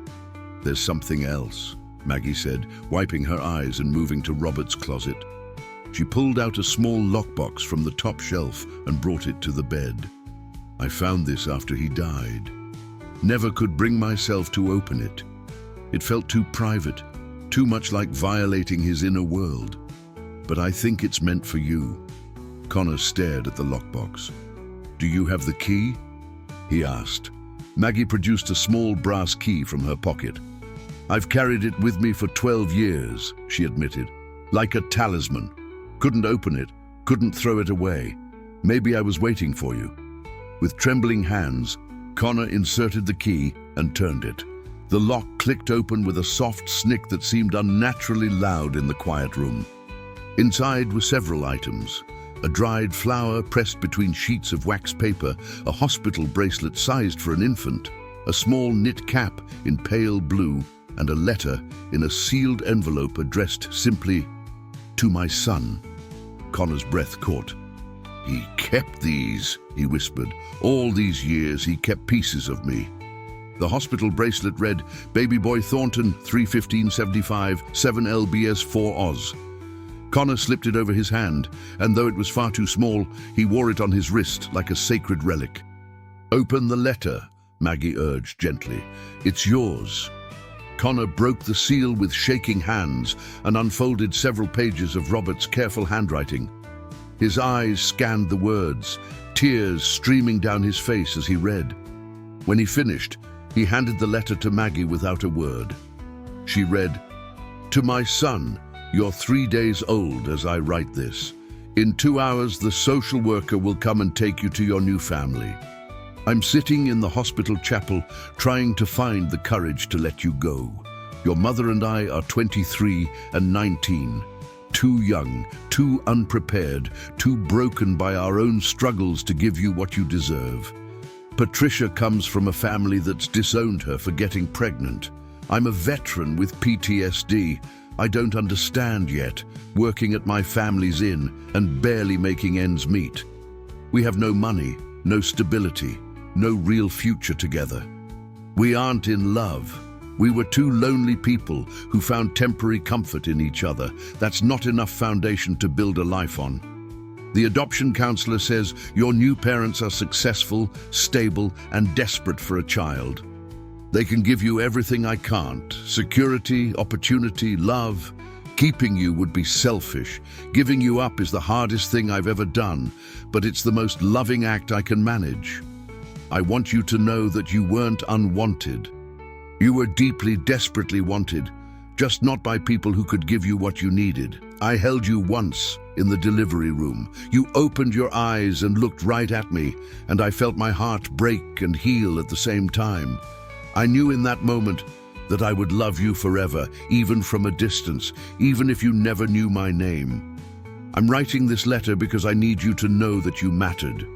"There's something else," Maggie said, wiping her eyes and moving to Robert's closet. She pulled out a small lockbox from the top shelf and brought it to the bed. I found this after he died. Never could bring myself to open it. It felt too private, too much like violating his inner world. But I think it's meant for you." Connor stared at the lockbox. "Do you have the key?" he asked. Maggie produced a small brass key from her pocket. "I've carried it with me for 12 years, she admitted. "Like a talisman. Couldn't open it, couldn't throw it away. Maybe I was waiting for you." With trembling hands, Connor inserted the key and turned it. The lock clicked open with a soft snick that seemed unnaturally loud in the quiet room. Inside were several items: a dried flower pressed between sheets of wax paper, a hospital bracelet sized for an infant, a small knit cap in pale blue, and a letter in a sealed envelope addressed simply, "To my son." Connor's breath caught. "He kept these," he whispered. "All these years he kept pieces of me." The hospital bracelet read, "Baby boy Thornton, 31575, 7LBS 4 Oz." Connor slipped it over his hand, and though it was far too small, he wore it on his wrist like a sacred relic. "Open the letter," Maggie urged gently. "It's yours." Connor broke the seal with shaking hands and unfolded several pages of Robert's careful handwriting. His eyes scanned the words, tears streaming down his face as he read. When he finished, he handed the letter to Maggie without a word. She read, "To my son, you're 3 days old as I write this. In 2 hours, the social worker will come and take you to your new family. I'm sitting in the hospital chapel trying to find the courage to let you go. Your mother and I are 23 and 19. Too young, too unprepared, too broken by our own struggles to give you what you deserve. Patricia comes from a family that's disowned her for getting pregnant. I'm a veteran with PTSD. I don't understand yet, working at my family's inn and barely making ends meet. We have no money, no stability, no real future together. We aren't in love. We were two lonely people who found temporary comfort in each other. That's not enough foundation to build a life on. The adoption counselor says your new parents are successful, stable, and desperate for a child. They can give you everything I can't: security, opportunity, love. Keeping you would be selfish. Giving you up is the hardest thing I've ever done, but it's the most loving act I can manage. I want you to know that you weren't unwanted. You were deeply, desperately wanted, just not by people who could give you what you needed. I held you once in the delivery room. You opened your eyes and looked right at me, and I felt my heart break and heal at the same time. I knew in that moment that I would love you forever, even from a distance, even if you never knew my name. I'm writing this letter because I need you to know that you mattered,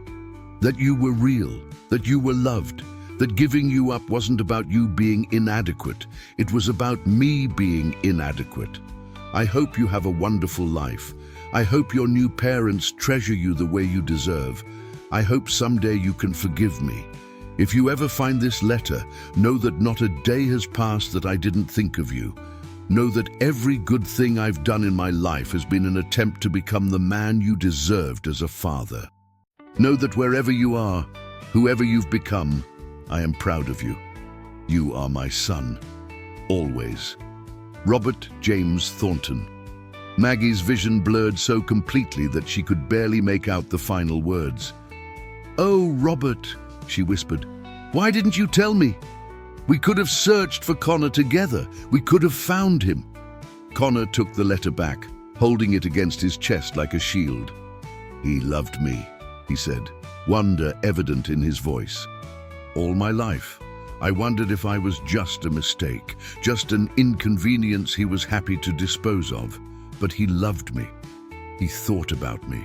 that you were real, that you were loved, that giving you up wasn't about you being inadequate. It was about me being inadequate. I hope you have a wonderful life. I hope your new parents treasure you the way you deserve. I hope someday you can forgive me. If you ever find this letter, know that not a day has passed that I didn't think of you. Know that every good thing I've done in my life has been an attempt to become the man you deserved as a father. Know that wherever you are, whoever you've become, I am proud of you. You are my son. Always. Robert James Thornton. Maggie's vision blurred so completely that she could barely make out the final words. "Oh, Robert," she whispered, "why didn't you tell me? We could have searched for Connor together. We could have found him." Connor took the letter back, holding it against his chest like a shield. "He loved me," he said, wonder evident in his voice. "All my life, I wondered if I was just a mistake, just an inconvenience he was happy to dispose of. But he loved me. He thought about me.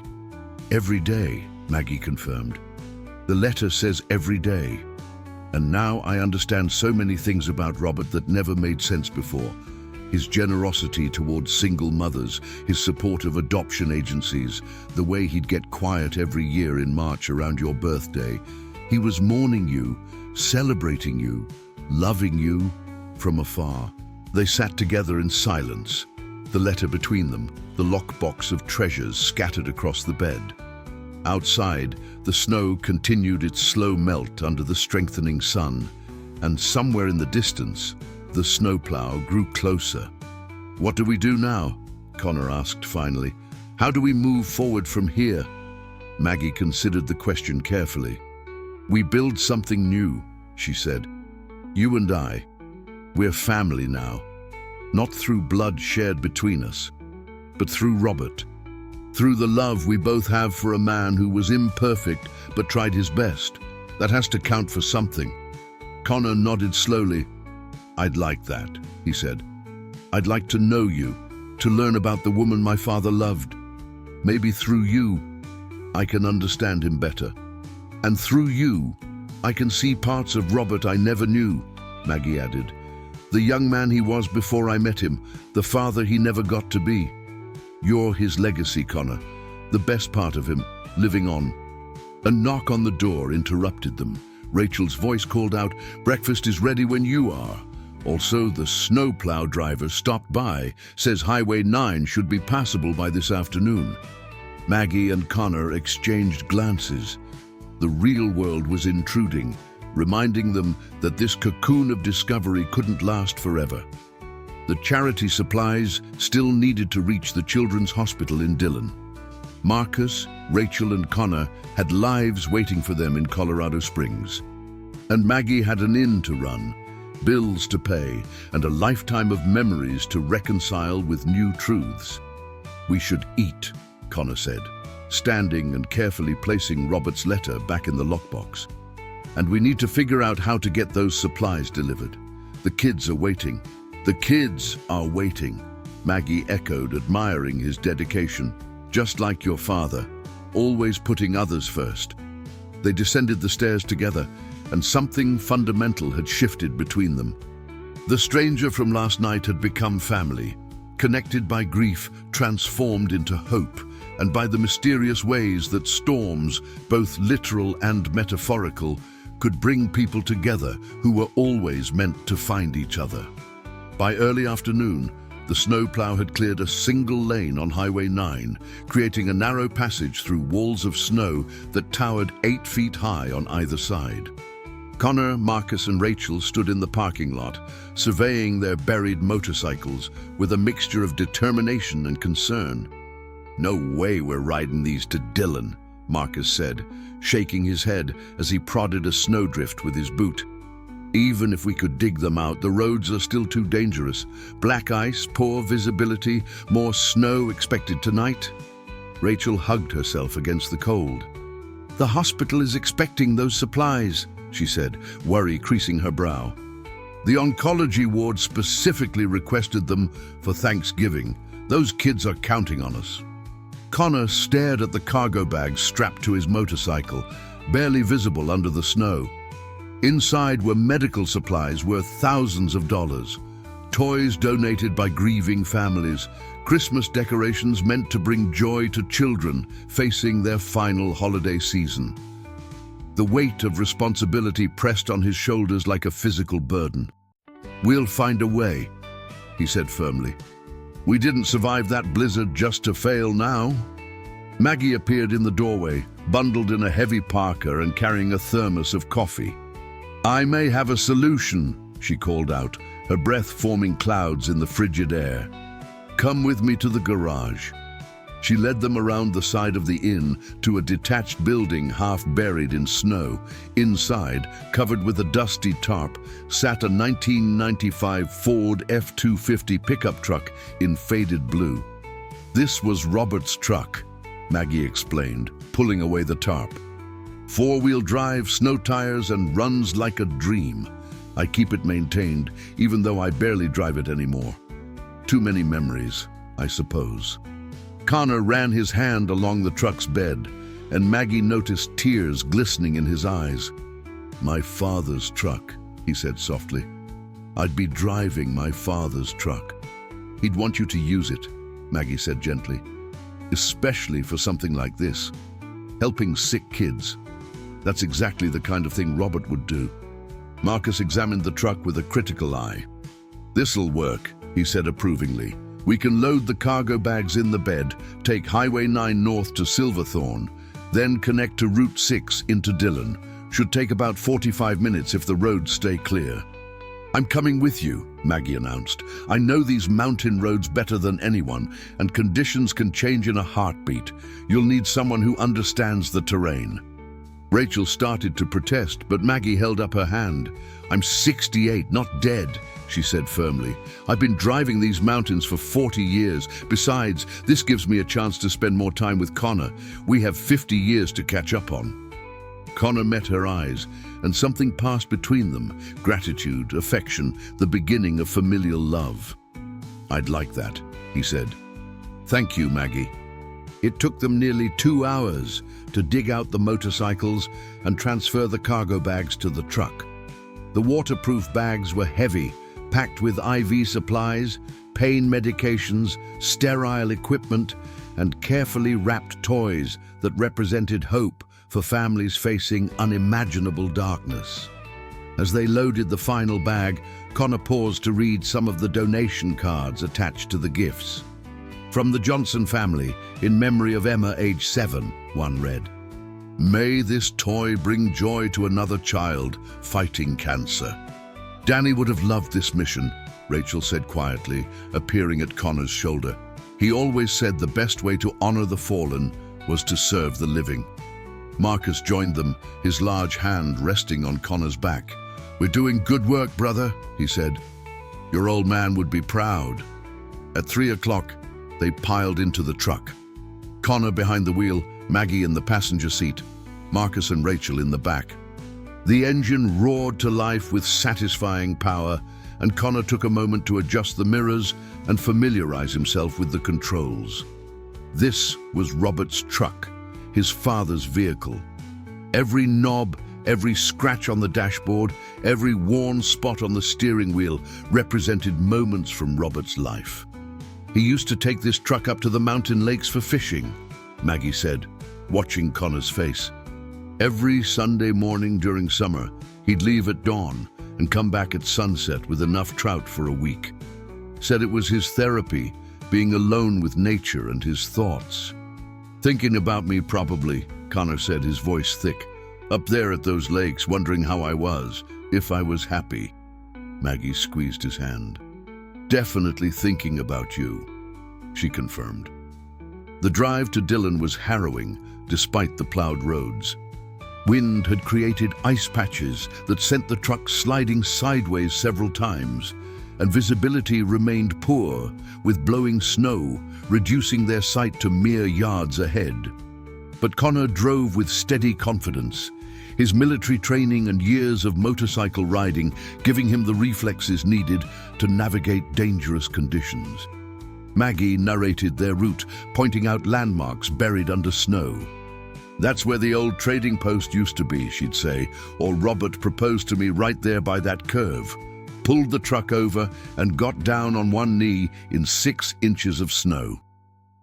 Every day," Maggie confirmed. "The letter says every day. And now I understand so many things about Robert that never made sense before. His generosity towards single mothers, his support of adoption agencies, the way he'd get quiet every year in March around your birthday. He was mourning you, celebrating you, loving you from afar." They sat together in silence, the letter between them, the lockbox of treasures scattered across the bed. Outside, the snow continued its slow melt under the strengthening sun, and somewhere in the distance, the snowplow grew closer. "What do we do now?" Connor asked finally. "How do we move forward from here?" Maggie considered the question carefully. "We build something new," she said. "You and I. We're family now. Not through blood shared between us, but through Robert. Through the love we both have for a man who was imperfect but tried his best. That has to count for something." Connor nodded slowly. "I'd like that," he said. "I'd like to know you, to learn about the woman my father loved. Maybe through you, I can understand him better. And through you, I can see parts of Robert I never knew," Maggie added. "The young man he was before I met him, the father he never got to be. You're his legacy, Connor, the best part of him, living on." A knock on the door interrupted them. Rachel's voice called out, "Breakfast is ready when you are." Also, the snowplow driver stopped by, says Highway 9 should be passable by this afternoon. Maggie and Connor exchanged glances. The real world was intruding, reminding them that this cocoon of discovery couldn't last forever. The charity supplies still needed to reach the children's hospital in Dillon. Marcus, Rachel, and Connor had lives waiting for them in Colorado Springs. And Maggie had an inn to run, bills to pay, and a lifetime of memories to reconcile with new truths. "We should eat," Connor said, standing and carefully placing Robert's letter back in the lockbox. "And we need to figure out how to get those supplies delivered. The kids are waiting." "The kids are waiting," Maggie echoed, admiring his dedication. "Just like your father, always putting others first." They descended the stairs together, and something fundamental had shifted between them. The stranger from last night had become family, connected by grief, transformed into hope, and by the mysterious ways that storms, both literal and metaphorical, could bring people together who were always meant to find each other. By early afternoon, the snowplow had cleared a single lane on Highway 9, creating a narrow passage through walls of snow that towered 8 feet high on either side. Connor, Marcus, and Rachel stood in the parking lot, surveying their buried motorcycles with a mixture of determination and concern. "No way we're riding these to Dillon," Marcus said, shaking his head as he prodded a snowdrift with his boot. "Even if we could dig them out, the roads are still too dangerous. Black ice, poor visibility, more snow expected tonight." Rachel hugged herself against the cold. "The hospital is expecting those supplies," she said, worry creasing her brow. "The oncology ward specifically requested them for Thanksgiving. Those kids are counting on us." Connor stared at the cargo bag strapped to his motorcycle, barely visible under the snow. Inside were medical supplies worth thousands of dollars, toys donated by grieving families, Christmas decorations meant to bring joy to children facing their final holiday season. The weight of responsibility pressed on his shoulders like a physical burden. "We'll find a way," he said firmly. "We didn't survive that blizzard just to fail now." Maggie appeared in the doorway, bundled in a heavy parka and carrying a thermos of coffee. "I may have a solution," she called out, her breath forming clouds in the frigid air. "Come with me to the garage." She led them around the side of the inn to a detached building half buried in snow. Inside, covered with a dusty tarp, sat a 1995 Ford F-250 pickup truck in faded blue. "This was Robert's truck," Maggie explained, pulling away the tarp. "Four-wheel drive, snow tires, and runs like a dream. I keep it maintained, even though I barely drive it anymore. Too many memories, I suppose." Connor ran his hand along the truck's bed, and Maggie noticed tears glistening in his eyes. "My father's truck," he said softly. "I'd be driving my father's truck." "He'd want you to use it," Maggie said gently. "Especially for something like this. Helping sick kids. That's exactly the kind of thing Robert would do." Marcus examined the truck with a critical eye. "This'll work," he said approvingly. "We can load the cargo bags in the bed, take Highway 9 north to Silverthorne, Then connect to Route 6 into Dillon. Should take about 45 minutes if the roads stay clear. I'm coming with you, Maggie announced. I know these mountain roads better than anyone, and conditions can change in a heartbeat. You'll need someone who understands the terrain. Rachel started to protest, but Maggie held up her hand. I'm 68, not dead, she said firmly. I've been driving these mountains for 40 years. Besides, this gives me a chance to spend more time with Connor. We have 50 years to catch up on. Connor met her eyes, and something passed between them. Gratitude, affection, the beginning of familial love. I'd like that, he said. Thank you, Maggie. It took them nearly 2 hours to dig out the motorcycles and transfer the cargo bags to the truck. The waterproof bags were heavy, packed with IV supplies, pain medications, sterile equipment, and carefully wrapped toys that represented hope for families facing unimaginable darkness. As they loaded the final bag, Connor paused to read some of the donation cards attached to the gifts. From the Johnson family, in memory of Emma, age 7, one read, "May this toy bring joy to another child fighting cancer." Danny would have loved this mission, Rachel said quietly, appearing at Connor's shoulder. He always said the best way to honor the fallen was to serve the living. Marcus joined them, his large hand resting on Connor's back. "We're doing good work, brother," he said. "Your old man would be proud." At 3 o'clock, they piled into the truck. Connor behind the wheel, Maggie in the passenger seat, Marcus and Rachel in the back. The engine roared to life with satisfying power, and Connor took a moment to adjust the mirrors and familiarize himself with the controls. This was Robert's truck, his father's vehicle. Every knob, every scratch on the dashboard, every worn spot on the steering wheel represented moments from Robert's life. "He used to take this truck up to the mountain lakes for fishing," Maggie said, watching Connor's face. "Every Sunday morning during summer, he'd leave at dawn and come back at sunset with enough trout for a week. Said it was his therapy, being alone with nature and his thoughts." "Thinking about me probably," Connor said, his voice thick. "Up there at those lakes, wondering how I was, if I was happy." Maggie squeezed his hand. "Definitely thinking about you," she confirmed. The drive to Dillon was harrowing, despite the plowed roads. Wind had created ice patches that sent the truck sliding sideways several times, and visibility remained poor, with blowing snow reducing their sight to mere yards ahead. But Connor drove with steady confidence, his military training and years of motorcycle riding giving him the reflexes needed to navigate dangerous conditions. Maggie narrated their route, pointing out landmarks buried under snow. "That's where the old trading post used to be," she'd say, "or Robert proposed to me right there by that curve. Pulled the truck over and got down on one knee in 6 inches of snow."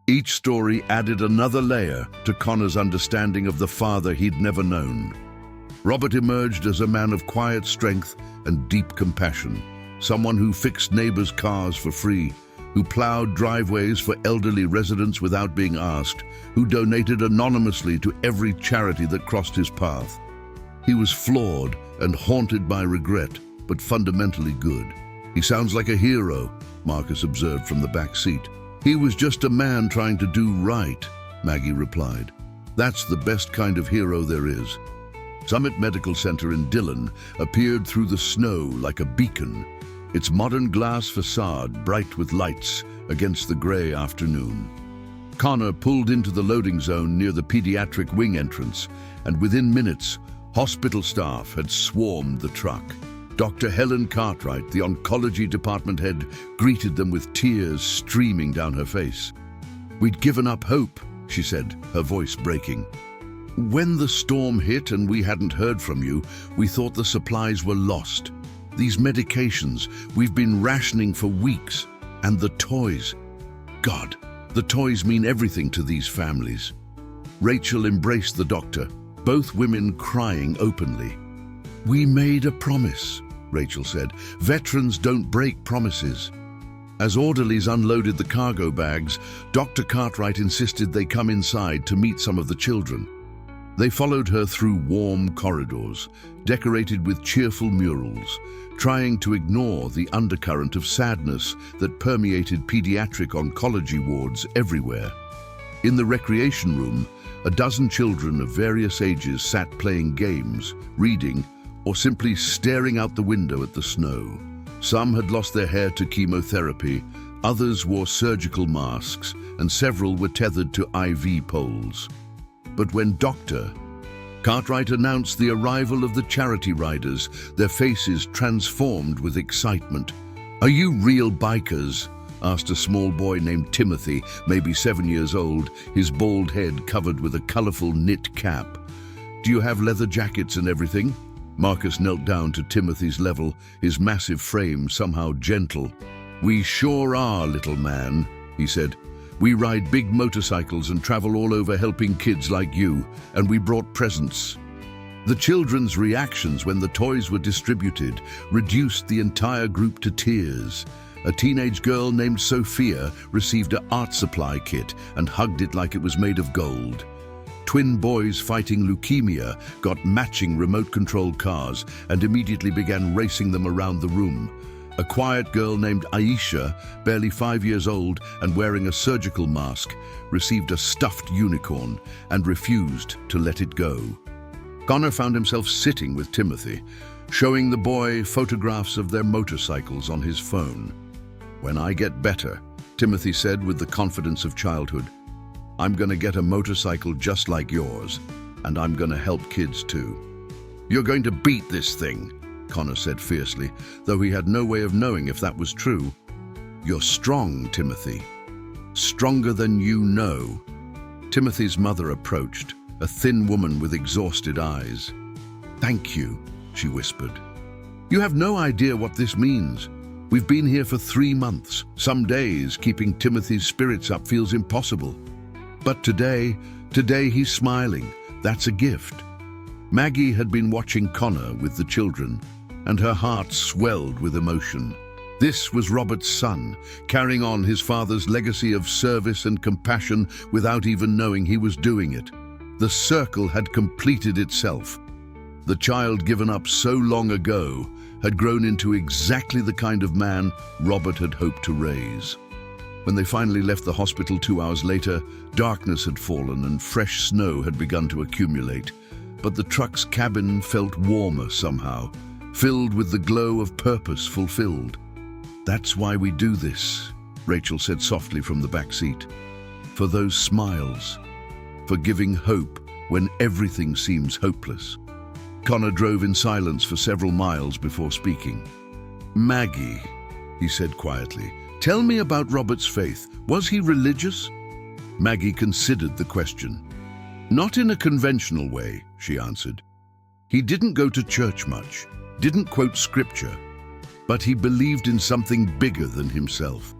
Each story added another layer to Connor's understanding of the father he'd never known. Robert emerged as a man of quiet strength and deep compassion, someone who fixed neighbors' cars for free, who plowed driveways for elderly residents without being asked, who donated anonymously to every charity that crossed his path. He was flawed and haunted by regret, but fundamentally good. "He sounds like a hero," Marcus observed from the back seat. "He was just a man trying to do right," Maggie replied. "That's the best kind of hero there is." Summit Medical Center in Dillon appeared through the snow like a beacon, its modern glass facade bright with lights against the gray afternoon. Connor pulled into the loading zone near the pediatric wing entrance, and within minutes, hospital staff had swarmed the truck. Dr. Helen Cartwright, the oncology department head, greeted them with tears streaming down her face. "We'd given up hope," she said, her voice breaking. "When the storm hit and we hadn't heard from you, we thought the supplies were lost. These medications, we've been rationing for weeks. And the toys. God, the toys mean everything to these families." Rachel embraced the doctor, both women crying openly. "We made a promise," Rachel said. "Veterans don't break promises." As orderlies unloaded the cargo bags, Dr. Cartwright insisted they come inside to meet some of the children. They followed her through warm corridors, decorated with cheerful murals, trying to ignore the undercurrent of sadness that permeated pediatric oncology wards everywhere. In the recreation room, a dozen children of various ages sat playing games, reading, or simply staring out the window at the snow. Some had lost their hair to chemotherapy, others wore surgical masks, and several were tethered to IV poles. But when Dr. Cartwright announced the arrival of the charity riders, their faces transformed with excitement. "Are you real bikers?" asked a small boy named Timothy, maybe 7 years old, his bald head covered with a colorful knit cap. "Do you have leather jackets and everything?" Marcus knelt down to Timothy's level, his massive frame somehow gentle. "We sure are, little man," he said. "We ride big motorcycles and travel all over helping kids like you, and we brought presents." The children's reactions when the toys were distributed reduced the entire group to tears. A teenage girl named Sophia received an art supply kit and hugged it like it was made of gold. Twin boys fighting leukemia got matching remote-controlled cars and immediately began racing them around the room. A quiet girl named Aisha, barely 5 years old and wearing a surgical mask, received a stuffed unicorn and refused to let it go. Connor found himself sitting with Timothy, showing the boy photographs of their motorcycles on his phone. "When I get better," Timothy said with the confidence of childhood, "I'm gonna get a motorcycle just like yours, and I'm gonna help kids too." "You're going to beat this thing," Connor said fiercely, though he had no way of knowing if that was true. "You're strong, Timothy. Stronger than you know." Timothy's mother approached, a thin woman with exhausted eyes. "Thank you," she whispered. "You have no idea what this means. We've been here for 3 months. Some days keeping Timothy's spirits up feels impossible. But today he's smiling. That's a gift." Maggie had been watching Connor with the children, and her heart swelled with emotion. This was Robert's son, carrying on his father's legacy of service and compassion without even knowing he was doing it. The circle had completed itself. The child given up so long ago had grown into exactly the kind of man Robert had hoped to raise. When they finally left the hospital 2 hours later, darkness had fallen and fresh snow had begun to accumulate. But the truck's cabin felt warmer somehow, filled with the glow of purpose fulfilled. "That's why we do this," Rachel said softly from the back seat. "For those smiles, for giving hope when everything seems hopeless." Connor drove in silence for several miles before speaking. "Maggie," he said quietly, "tell me about Robert's faith. Was he religious?" Maggie considered the question. "Not in a conventional way," she answered. "He didn't go to church much, didn't quote scripture, but he believed in something bigger than himself.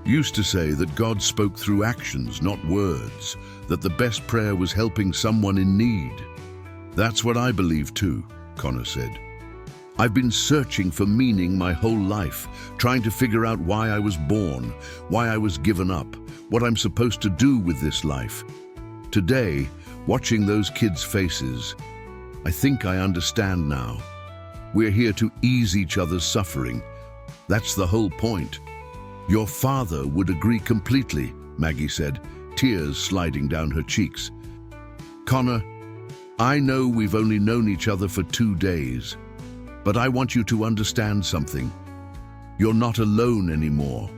Used to say that God spoke through actions, not words, that the best prayer was helping someone in need." "That's what I believe too," Connor said. "I've been searching for meaning my whole life, trying to figure out why I was born, why I was given up, what I'm supposed to do with this life. Today, watching those kids' faces, I think I understand now. We're here to ease each other's suffering. That's the whole point." "Your father would agree completely," Maggie said, tears sliding down her cheeks. "Connor, I know we've only known each other for 2 days, but I want you to understand something. You're not alone anymore.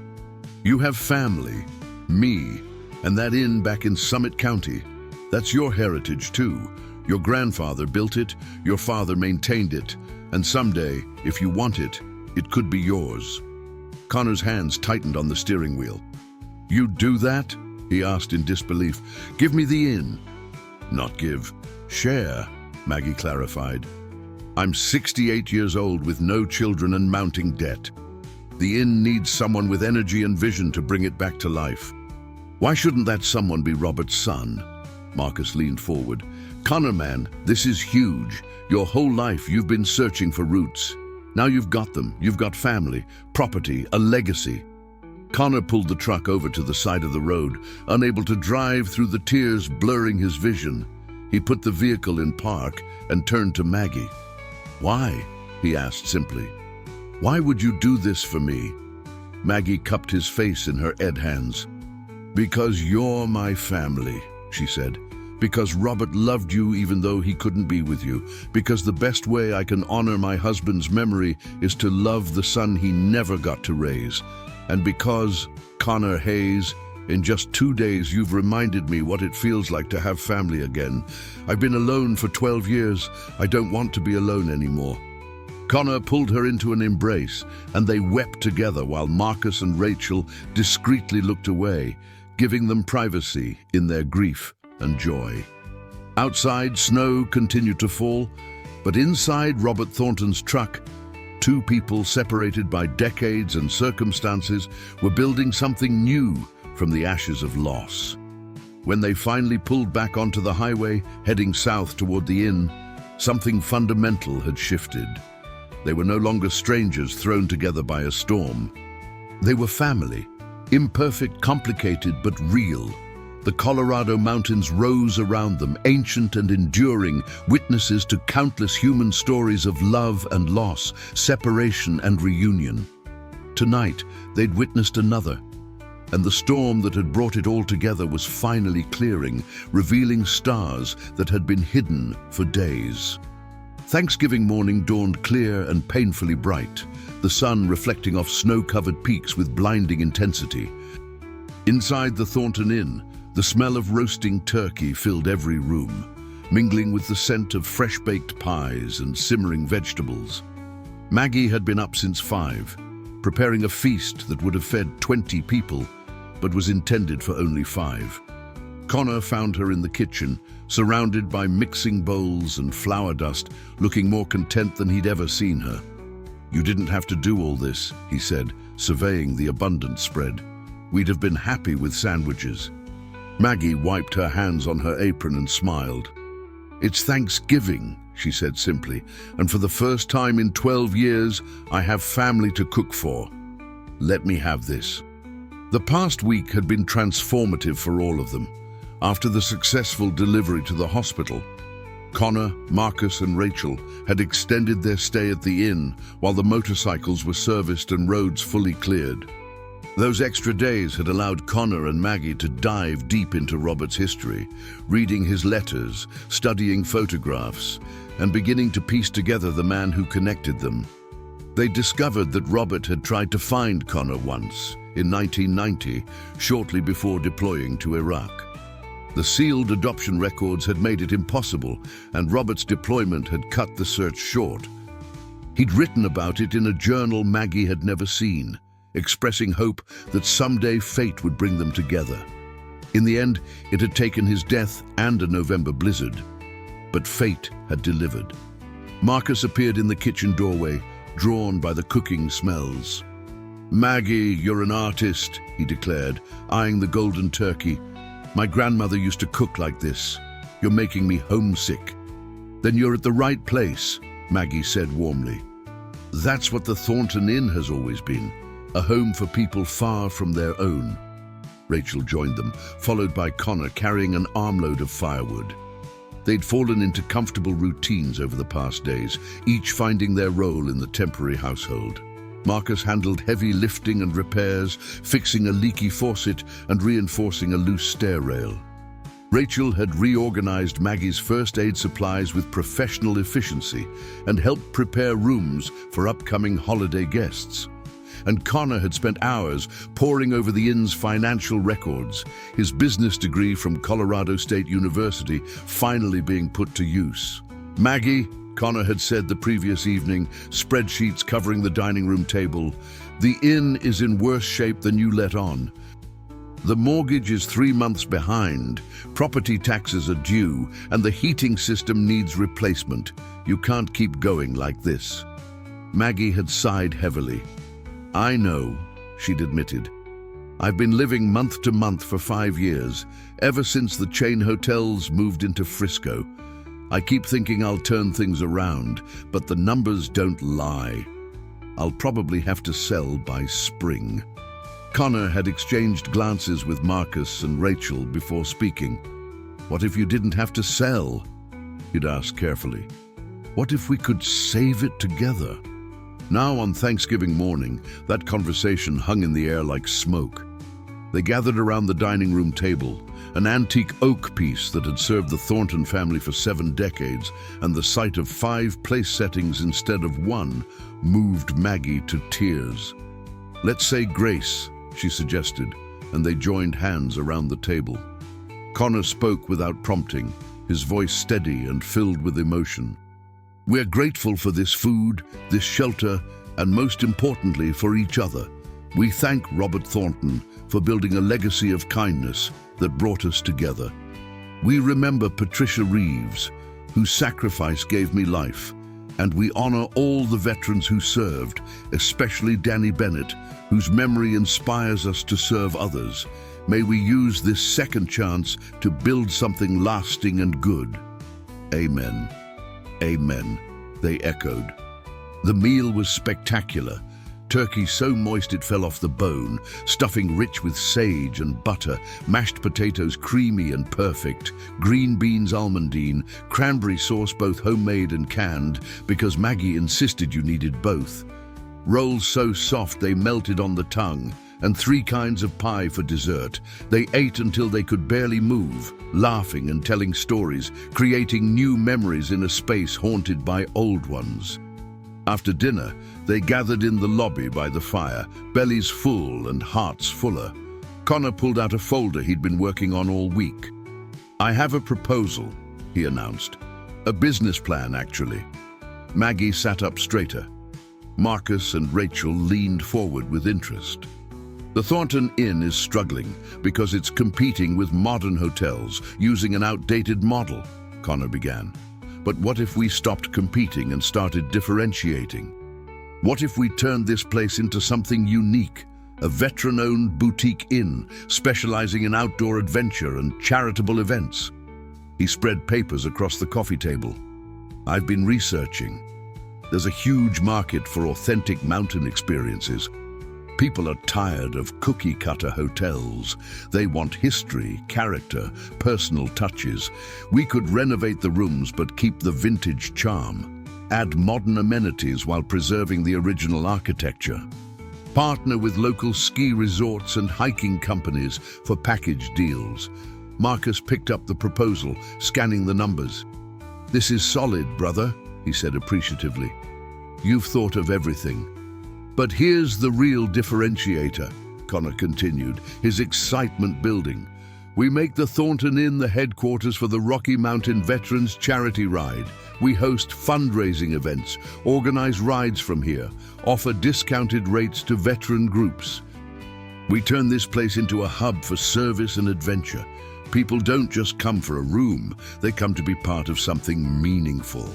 You have family, me, and that inn back in Summit County. That's your heritage too. Your grandfather built it, your father maintained it, and someday, if you want it, it could be yours." Connor's hands tightened on the steering wheel. "You'd do that?" he asked in disbelief. "Give me the inn." "Not give. Share," Maggie clarified. "I'm 68 years old with no children and mounting debt. The inn needs someone with energy and vision to bring it back to life. Why shouldn't that someone be Robert's son?" Marcus leaned forward. "Connor, man, this is huge. Your whole life you've been searching for roots. Now you've got them. You've got family, property, a legacy." Connor pulled the truck over to the side of the road, unable to drive through the tears blurring his vision. He put the vehicle in park and turned to Maggie. "Why?" he asked simply. "Why would you do this for me?" Maggie cupped his face in her hands. "Because you're my family," she said. "Because Robert loved you even though he couldn't be with you. Because the best way I can honor my husband's memory is to love the son he never got to raise. And because, Connor Hayes, in just 2 days you've reminded me what it feels like to have family again. I've been alone for 12 years. I don't want to be alone anymore." Connor pulled her into an embrace, and they wept together while Marcus and Rachel discreetly looked away, giving them privacy in their grief and joy. Outside, snow continued to fall, but inside Robert Thornton's truck, 2 people separated by decades and circumstances were building something new from the ashes of loss. When they finally pulled back onto the highway, heading south toward the inn, something fundamental had shifted. They were no longer strangers thrown together by a storm. They were family, imperfect, complicated, but real. The Colorado mountains rose around them, ancient and enduring, witnesses to countless human stories of love and loss, separation and reunion. Tonight, they'd witnessed another, and the storm that had brought it all together was finally clearing, revealing stars that had been hidden for days. Thanksgiving morning dawned clear and painfully bright, the sun reflecting off snow-covered peaks with blinding intensity. Inside the Thornton Inn, the smell of roasting turkey filled every room, mingling with the scent of fresh-baked pies and simmering vegetables. Maggie had been up since 5, preparing a feast that would have fed 20 people, but was intended for only 5. Connor found her in the kitchen, surrounded by mixing bowls and flour dust, looking more content than he'd ever seen her. "You didn't have to do all this," he said, surveying the abundant spread. "We'd have been happy with sandwiches." Maggie wiped her hands on her apron and smiled. "It's Thanksgiving," she said simply, "and for the first time in 12 years, I have family to cook for. Let me have this." The past week had been transformative for all of them. After the successful delivery to the hospital, Connor, Marcus and Rachel had extended their stay at the inn while the motorcycles were serviced and roads fully cleared. Those extra days had allowed Connor and Maggie to dive deep into Robert's history, reading his letters, studying photographs, and beginning to piece together the man who connected them. They discovered that Robert had tried to find Connor once, in 1990, shortly before deploying to Iraq. The sealed adoption records had made it impossible, and Robert's deployment had cut the search short. He'd written about it in a journal Maggie had never seen, expressing hope that someday fate would bring them together. In the end, it had taken his death and a November blizzard, but fate had delivered. Marcus appeared in the kitchen doorway, drawn by the cooking smells. "Maggie, you're an artist," he declared, eyeing the golden turkey. "My grandmother used to cook like this. You're making me homesick." "Then you're at the right place," Maggie said warmly. "That's what the Thornton Inn has always been, a home for people far from their own." Rachel joined them, followed by Connor carrying an armload of firewood. They'd fallen into comfortable routines over the past days, each finding their role in the temporary household. Marcus handled heavy lifting and repairs, fixing a leaky faucet and reinforcing a loose stair rail. Rachel had reorganized Maggie's first aid supplies with professional efficiency and helped prepare rooms for upcoming holiday guests. And Connor had spent hours poring over the inn's financial records, his business degree from Colorado State University finally being put to use. "Maggie," Connor had said the previous evening, spreadsheets covering the dining room table, "the inn is in worse shape than you let on. The mortgage is 3 months behind, property taxes are due, and the heating system needs replacement. You can't keep going like this." Maggie had sighed heavily. "I know," she'd admitted. "I've been living month to month for 5 years, ever since the chain hotels moved into Frisco. I keep thinking I'll turn things around, but the numbers don't lie. I'll probably have to sell by spring." Connor had exchanged glances with Marcus and Rachel before speaking. What if you didn't have to sell? He'd ask carefully. What if we could save it together? Now on Thanksgiving morning, that conversation hung in the air like smoke. They gathered around the dining room table, an antique oak piece that had served the Thornton family for 7 decades, and the sight of 5 place settings instead of 1 moved Maggie to tears. Let's say grace, she suggested, and they joined hands around the table. Connor spoke without prompting, his voice steady and filled with emotion. We're grateful for this food, this shelter, and most importantly for each other. We thank Robert Thornton for building a legacy of kindness that brought us together. We remember Patricia Reeves, whose sacrifice gave me life, and we honor all the veterans who served, especially Danny Bennett, whose memory inspires us to serve others. May we use this second chance to build something lasting and good. Amen. Amen, they echoed. The meal was spectacular. Turkey so moist it fell off the bone, stuffing rich with sage and butter, mashed potatoes creamy and perfect, green beans almondine, cranberry sauce both homemade and canned because Maggie insisted you needed both. Rolls so soft they melted on the tongue, and 3 kinds of pie for dessert. They ate until they could barely move, laughing and telling stories, creating new memories in a space haunted by old ones. After dinner, they gathered in the lobby by the fire, bellies full and hearts fuller. Connor pulled out a folder he'd been working on all week. I have a proposal, he announced. A business plan, actually. Maggie sat up straighter. Marcus and Rachel leaned forward with interest. The Thornton Inn is struggling because it's competing with modern hotels using an outdated model, Connor began. But what if we stopped competing and started differentiating? What if we turned this place into something unique, a veteran-owned boutique inn specializing in outdoor adventure and charitable events? He spread papers across the coffee table. I've been researching. There's a huge market for authentic mountain experiences. People are tired of cookie-cutter hotels. They want history, character, personal touches. We could renovate the rooms but keep the vintage charm. Add modern amenities while preserving the original architecture. Partner with local ski resorts and hiking companies for package deals. Marcus picked up the proposal, scanning the numbers. This is solid, brother, he said appreciatively. You've thought of everything. But here's the real differentiator, Connor continued, his excitement building. We make the Thornton Inn the headquarters for the Rocky Mountain Veterans Charity Ride. We host fundraising events, organize rides from here, offer discounted rates to veteran groups. We turn this place into a hub for service and adventure. People don't just come for a room, they come to be part of something meaningful.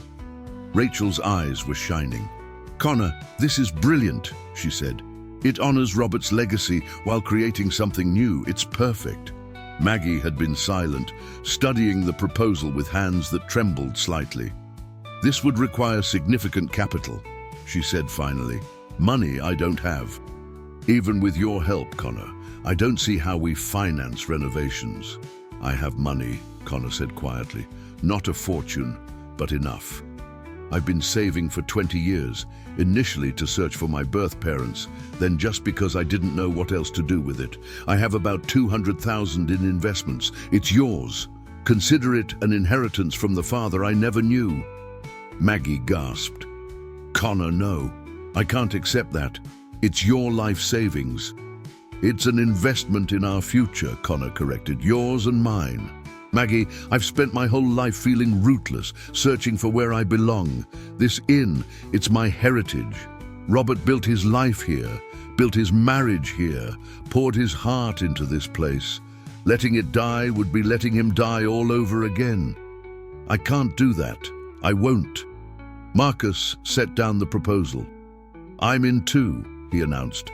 Rachel's eyes were shining. Connor, this is brilliant, she said. It honors Robert's legacy while creating something new. It's perfect. Maggie had been silent, studying the proposal with hands that trembled slightly. This would require significant capital, she said finally. Money I don't have. Even with your help, Connor, I don't see how we finance renovations. I have money, Connor said quietly. Not a fortune, but enough. I've been saving for 20 years, initially to search for my birth parents, then just because I didn't know what else to do with it. I have about 200,000 in investments. It's yours. Consider it an inheritance from the father I never knew. Maggie gasped. Connor, no. I can't accept that. It's your life savings. It's an investment in our future, Connor corrected. Yours and mine. Maggie, I've spent my whole life feeling rootless, searching for where I belong. This inn, it's my heritage. Robert built his life here, built his marriage here, poured his heart into this place. Letting it die would be letting him die all over again. I can't do that. I won't. Marcus set down the proposal. I'm in too, he announced.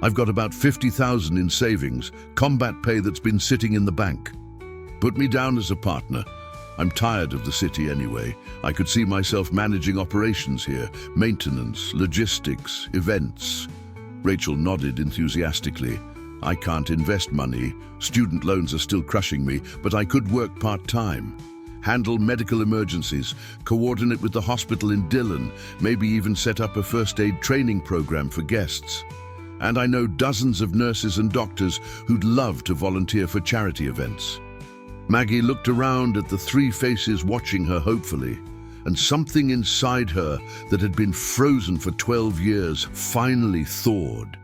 I've got about 50,000 in savings, combat pay that's been sitting in the bank. Put me down as a partner. I'm tired of the city anyway. I could see myself managing operations here, maintenance, logistics, events. Rachel nodded enthusiastically. I can't invest money. Student loans are still crushing me, but I could work part-time. Handle medical emergencies, coordinate with the hospital in Dillon, maybe even set up a first aid training program for guests. And I know dozens of nurses and doctors who'd love to volunteer for charity events. Maggie looked around at the three faces watching her hopefully, and something inside her that had been frozen for 12 years finally thawed.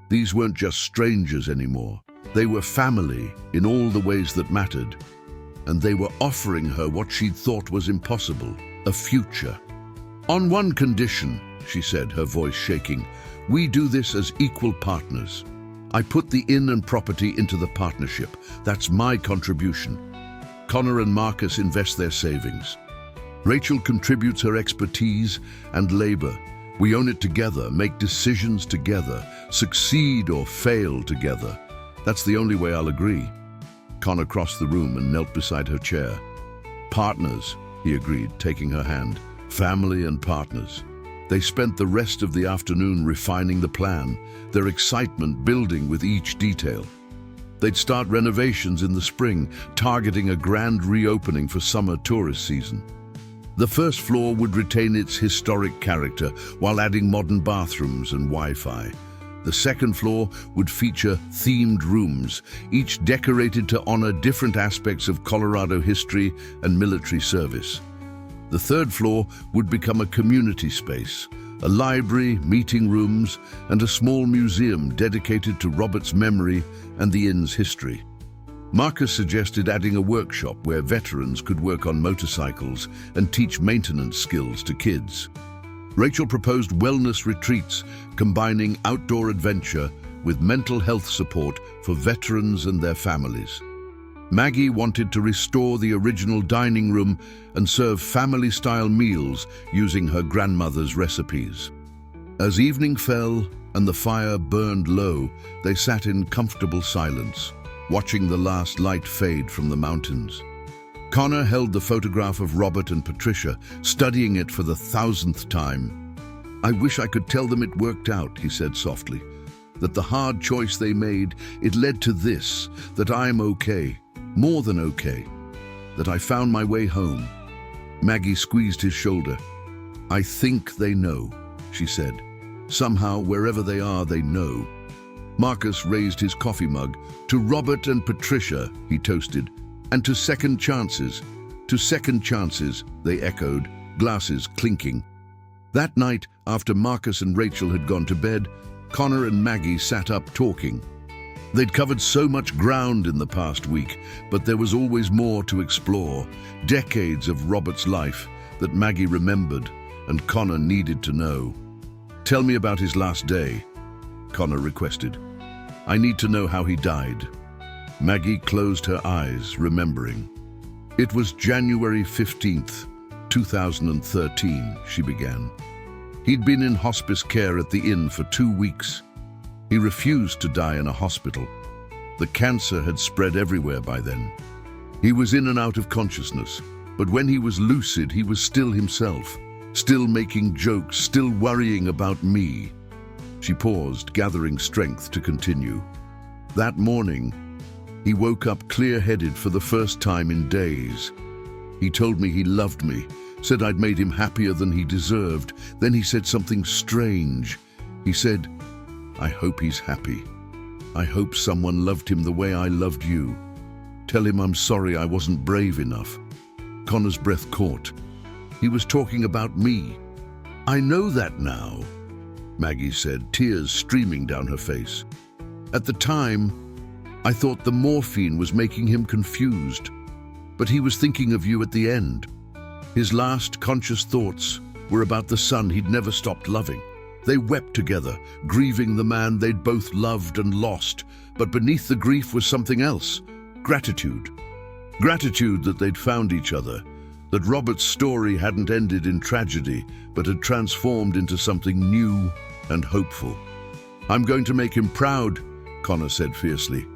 These weren't just strangers anymore. They were family in all the ways that mattered. And they were offering her what she'd thought was impossible, a future. On one condition, she said, her voice shaking, we do this as equal partners. I put the inn and property into the partnership. That's my contribution. Connor and Marcus invest their savings. Rachel contributes her expertise and labor. We own it together, make decisions together, succeed or fail together. That's the only way I'll agree. Connor crossed the room and knelt beside her chair. Partners, he agreed, taking her hand. Family and partners. They spent the rest of the afternoon refining the plan, their excitement building with each detail. They'd start renovations in the spring, targeting a grand reopening for summer tourist season. The first floor would retain its historic character while adding modern bathrooms and Wi-Fi. The second floor would feature themed rooms, each decorated to honor different aspects of Colorado history and military service. The third floor would become a community space, a library, meeting rooms, and a small museum dedicated to Robert's memory and the inn's history. Marcus suggested adding a workshop where veterans could work on motorcycles and teach maintenance skills to kids. Rachel proposed wellness retreats, combining outdoor adventure with mental health support for veterans and their families. Maggie wanted to restore the original dining room and serve family-style meals using her grandmother's recipes. As evening fell and the fire burned low, they sat in comfortable silence, watching the last light fade from the mountains. Connor held the photograph of Robert and Patricia, studying it for the 1000th time. I wish I could tell them it worked out, he said softly. That the hard choice they made, it led to this, that I'm okay, more than okay, that I found my way home. Maggie squeezed his shoulder. I think they know, she said. Somehow, wherever they are, they know. Marcus raised his coffee mug. To Robert and Patricia, he toasted. And to second chances. To second chances, they echoed, glasses clinking. That night, after Marcus and Rachel had gone to bed, Connor and Maggie sat up talking. They'd covered so much ground in the past week, but there was always more to explore. Decades of Robert's life that Maggie remembered and Connor needed to know. Tell me about his last day, Connor requested. I need to know how he died. Maggie closed her eyes, remembering. It was January 15th, 2013, she began. He'd been in hospice care at the inn for 2 weeks. He refused to die in a hospital. The cancer had spread everywhere by then. He was in and out of consciousness, but when he was lucid, he was still himself, still making jokes, still worrying about me. She paused, gathering strength to continue. That morning, he woke up clear-headed for the first time in days. He told me he loved me, said I'd made him happier than he deserved. Then he said something strange. He said, I hope he's happy. I hope someone loved him the way I loved you. Tell him I'm sorry I wasn't brave enough. Connor's breath caught. He was talking about me. I know that now, Maggie said, tears streaming down her face. At the time, I thought the morphine was making him confused, but he was thinking of you at the end. His last conscious thoughts were about the son he'd never stopped loving. They wept together, grieving the man they'd both loved and lost, but beneath the grief was something else, gratitude. Gratitude that they'd found each other, that Robert's story hadn't ended in tragedy, but had transformed into something new and hopeful. I'm going to make him proud, Connor said fiercely.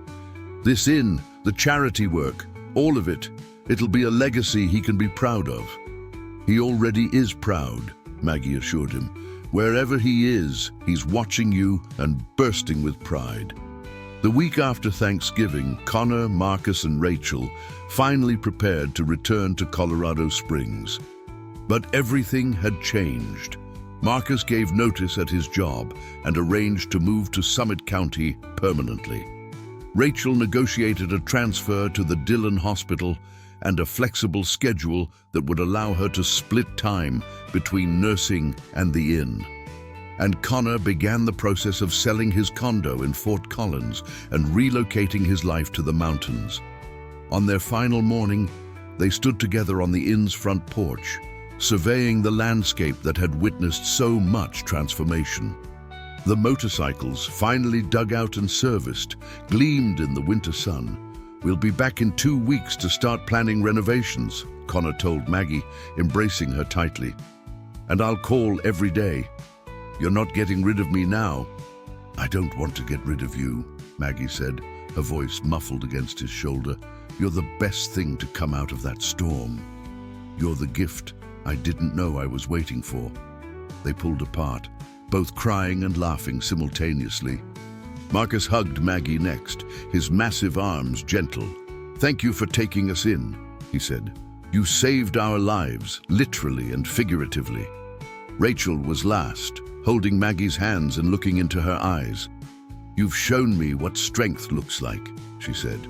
This inn, the charity work, all of it, it'll be a legacy he can be proud of. He already is proud, Maggie assured him. Wherever he is, he's watching you and bursting with pride. The week after Thanksgiving, Connor, Marcus, and Rachel finally prepared to return to Colorado Springs. But everything had changed. Marcus gave notice at his job and arranged to move to Summit County permanently. Rachel negotiated a transfer to the Dillon Hospital and a flexible schedule that would allow her to split time between nursing and the inn. And Connor began the process of selling his condo in Fort Collins and relocating his life to the mountains. On their final morning, they stood together on the inn's front porch, surveying the landscape that had witnessed so much transformation. The motorcycles, finally dug out and serviced, gleamed in the winter sun. "We'll be back in 2 weeks to start planning renovations," Connor told Maggie, embracing her tightly. "And I'll call every day. You're not getting rid of me now." "I don't want to get rid of you," Maggie said, her voice muffled against his shoulder. "You're the best thing to come out of that storm. You're the gift I didn't know I was waiting for." They pulled apart, both crying and laughing simultaneously. Marcus hugged Maggie next, his massive arms gentle. "Thank you for taking us in," he said. "You saved our lives, literally and figuratively." Rachel was last, holding Maggie's hands and looking into her eyes. "You've shown me what strength looks like," she said.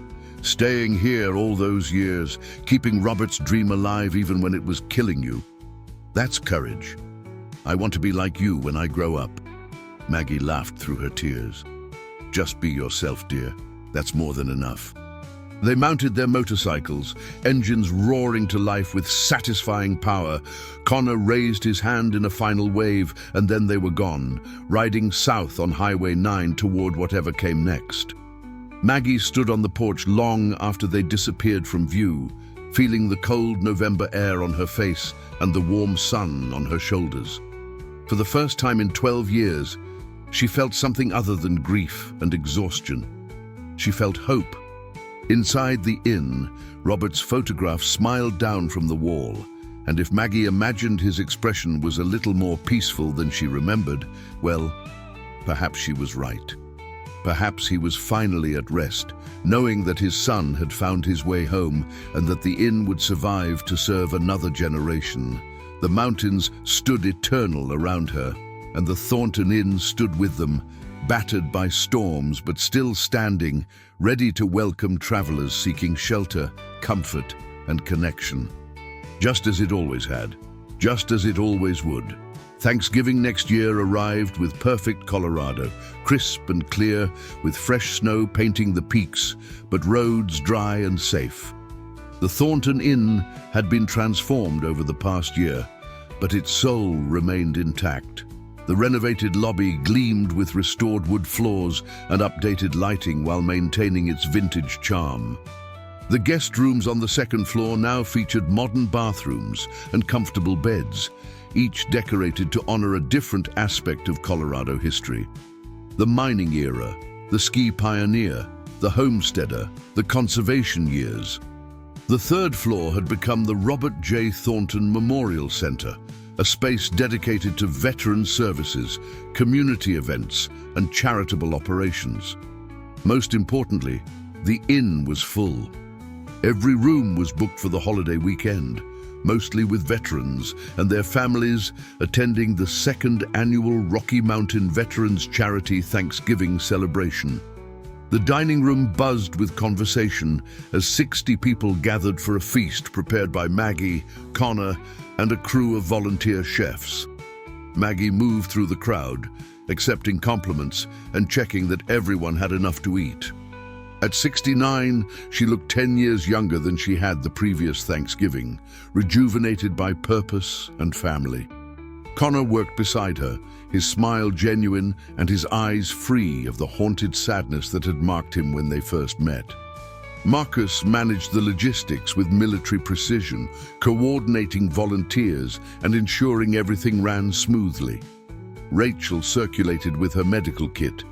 "Staying here all those years, keeping Robert's dream alive even when it was killing you. That's courage. I want to be like you when I grow up." Maggie laughed through her tears. "Just be yourself, dear. That's more than enough." They mounted their motorcycles, engines roaring to life with satisfying power. Connor raised his hand in a final wave, and then they were gone, riding south on Highway 9 toward whatever came next. Maggie stood on the porch long after they disappeared from view, feeling the cold November air on her face and the warm sun on her shoulders. For the first time in 12 years, she felt something other than grief and exhaustion. She felt hope. Inside the inn, Robert's photograph smiled down from the wall, and if Maggie imagined his expression was a little more peaceful than she remembered, well, perhaps she was right. Perhaps he was finally at rest, knowing that his son had found his way home and that the inn would survive to serve another generation. The mountains stood eternal around her, and the Thornton Inn stood with them, battered by storms but still standing, ready to welcome travelers seeking shelter, comfort, and connection. Just as it always had, just as it always would. Thanksgiving next year arrived with perfect Colorado, crisp and clear, with fresh snow painting the peaks, but roads dry and safe. The Thornton Inn had been transformed over the past year, but its soul remained intact. The renovated lobby gleamed with restored wood floors and updated lighting while maintaining its vintage charm. The guest rooms on the second floor now featured modern bathrooms and comfortable beds, each decorated to honor a different aspect of Colorado history. The mining era, the ski pioneer, the homesteader, the conservation years. The third floor had become the Robert J. Thornton Memorial Center, a space dedicated to veteran services, community events, and charitable operations. Most importantly, the inn was full. Every room was booked for the holiday weekend, mostly with veterans and their families attending the second annual Rocky Mountain Veterans Charity Thanksgiving celebration. The dining room buzzed with conversation as 60 people gathered for a feast prepared by Maggie, Connor, and a crew of volunteer chefs. Maggie moved through the crowd, accepting compliments and checking that everyone had enough to eat. At 69, she looked 10 years younger than she had the previous Thanksgiving, rejuvenated by purpose and family. Connor worked beside her, his smile genuine and his eyes free of the haunted sadness that had marked him when they first met. Marcus managed the logistics with military precision, coordinating volunteers and ensuring everything ran smoothly. Rachel circulated with her medical kit,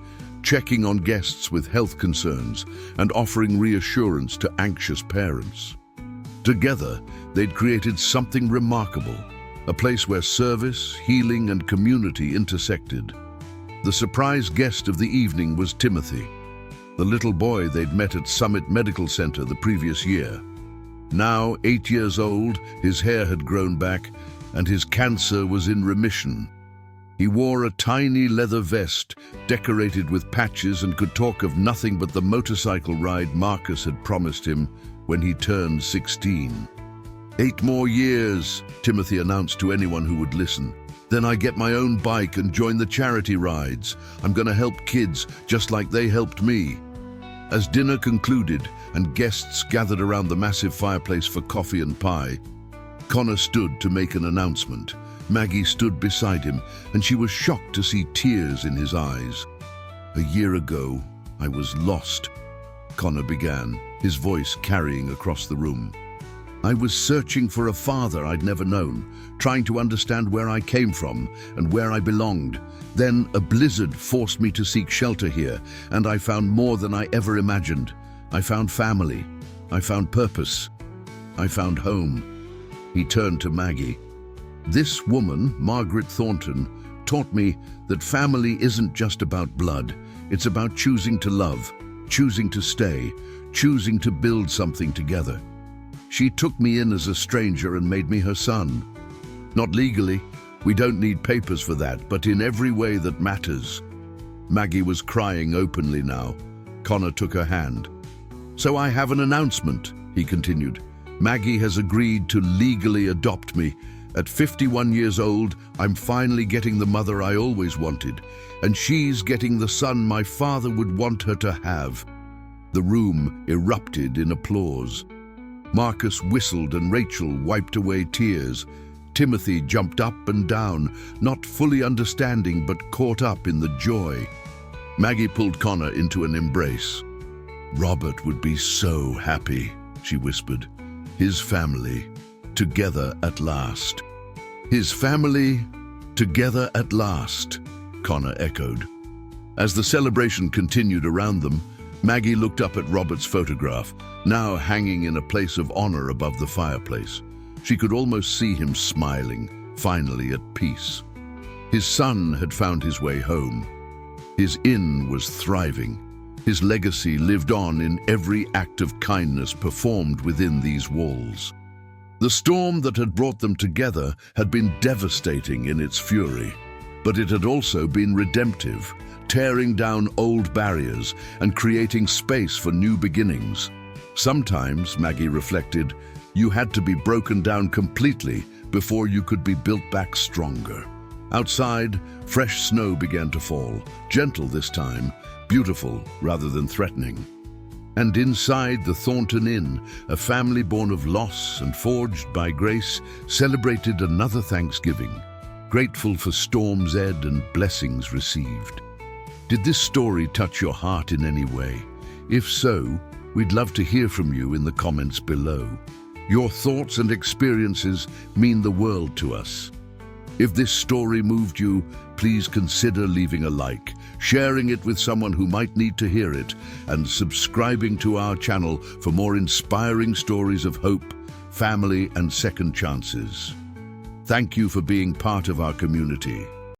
checking on guests with health concerns and offering reassurance to anxious parents. Together, they'd created something remarkable, a place where service, healing, and community intersected. The surprise guest of the evening was Timothy. the little boy they'd met at Summit Medical Center the previous year. Now 8 years old, his hair had grown back, and his cancer was in remission. He wore a tiny leather vest, decorated with patches, and could talk of nothing but the motorcycle ride Marcus had promised him when he turned 16. 8 more years, Timothy announced to anyone who would listen. Then I get my own bike and join the charity rides. I'm going to help kids just like they helped me. As dinner concluded and guests gathered around the massive fireplace for coffee and pie, Connor stood to make an announcement. Maggie stood beside him, and she was shocked to see tears in his eyes. "A year ago, I was lost," Connor began, his voice carrying across the room. "I was searching for a father I'd never known, trying to understand where I came from and where I belonged. Then a blizzard forced me to seek shelter here, and I found more than I ever imagined. I found family. I found purpose. I found home." He turned to Maggie. "This woman, Margaret Thornton, taught me that family isn't just about blood. It's about choosing to love, choosing to stay, choosing to build something together. She took me in as a stranger and made me her son. Not legally, we don't need papers for that, but in every way that matters." Maggie was crying openly now. Connor took her hand. "So I have an announcement," he continued. "Maggie has agreed to legally adopt me. At 51 years old, I'm finally getting the mother I always wanted, and she's getting the son my father would want her to have." The room erupted in applause. Marcus whistled and Rachel wiped away tears. Timothy jumped up and down, not fully understanding but caught up in the joy. Maggie pulled Connor into an embrace. "Robert would be so happy," she whispered. "His family, together at last." "His family, together at last," Connor echoed. As the celebration continued around them, Maggie looked up at Robert's photograph, now hanging in a place of honor above the fireplace. She could almost see him smiling, finally at peace. His son had found his way home. His inn was thriving. His legacy lived on in every act of kindness performed within these walls. The storm that had brought them together had been devastating in its fury, but it had also been redemptive, tearing down old barriers and creating space for new beginnings. Sometimes, Maggie reflected, you had to be broken down completely before you could be built back stronger. Outside, fresh snow began to fall, gentle this time, beautiful rather than threatening. And inside the Thornton Inn, a family born of loss and forged by grace celebrated another Thanksgiving, grateful for storms ed and blessings received. Did this story touch your heart in any way? If so, we'd love to hear from you in the comments below. Your thoughts and experiences mean the world to us. If this story moved you, please consider leaving a like, sharing it with someone who might need to hear it, and subscribing to our channel for more inspiring stories of hope, family, and second chances. Thank you for being part of our community.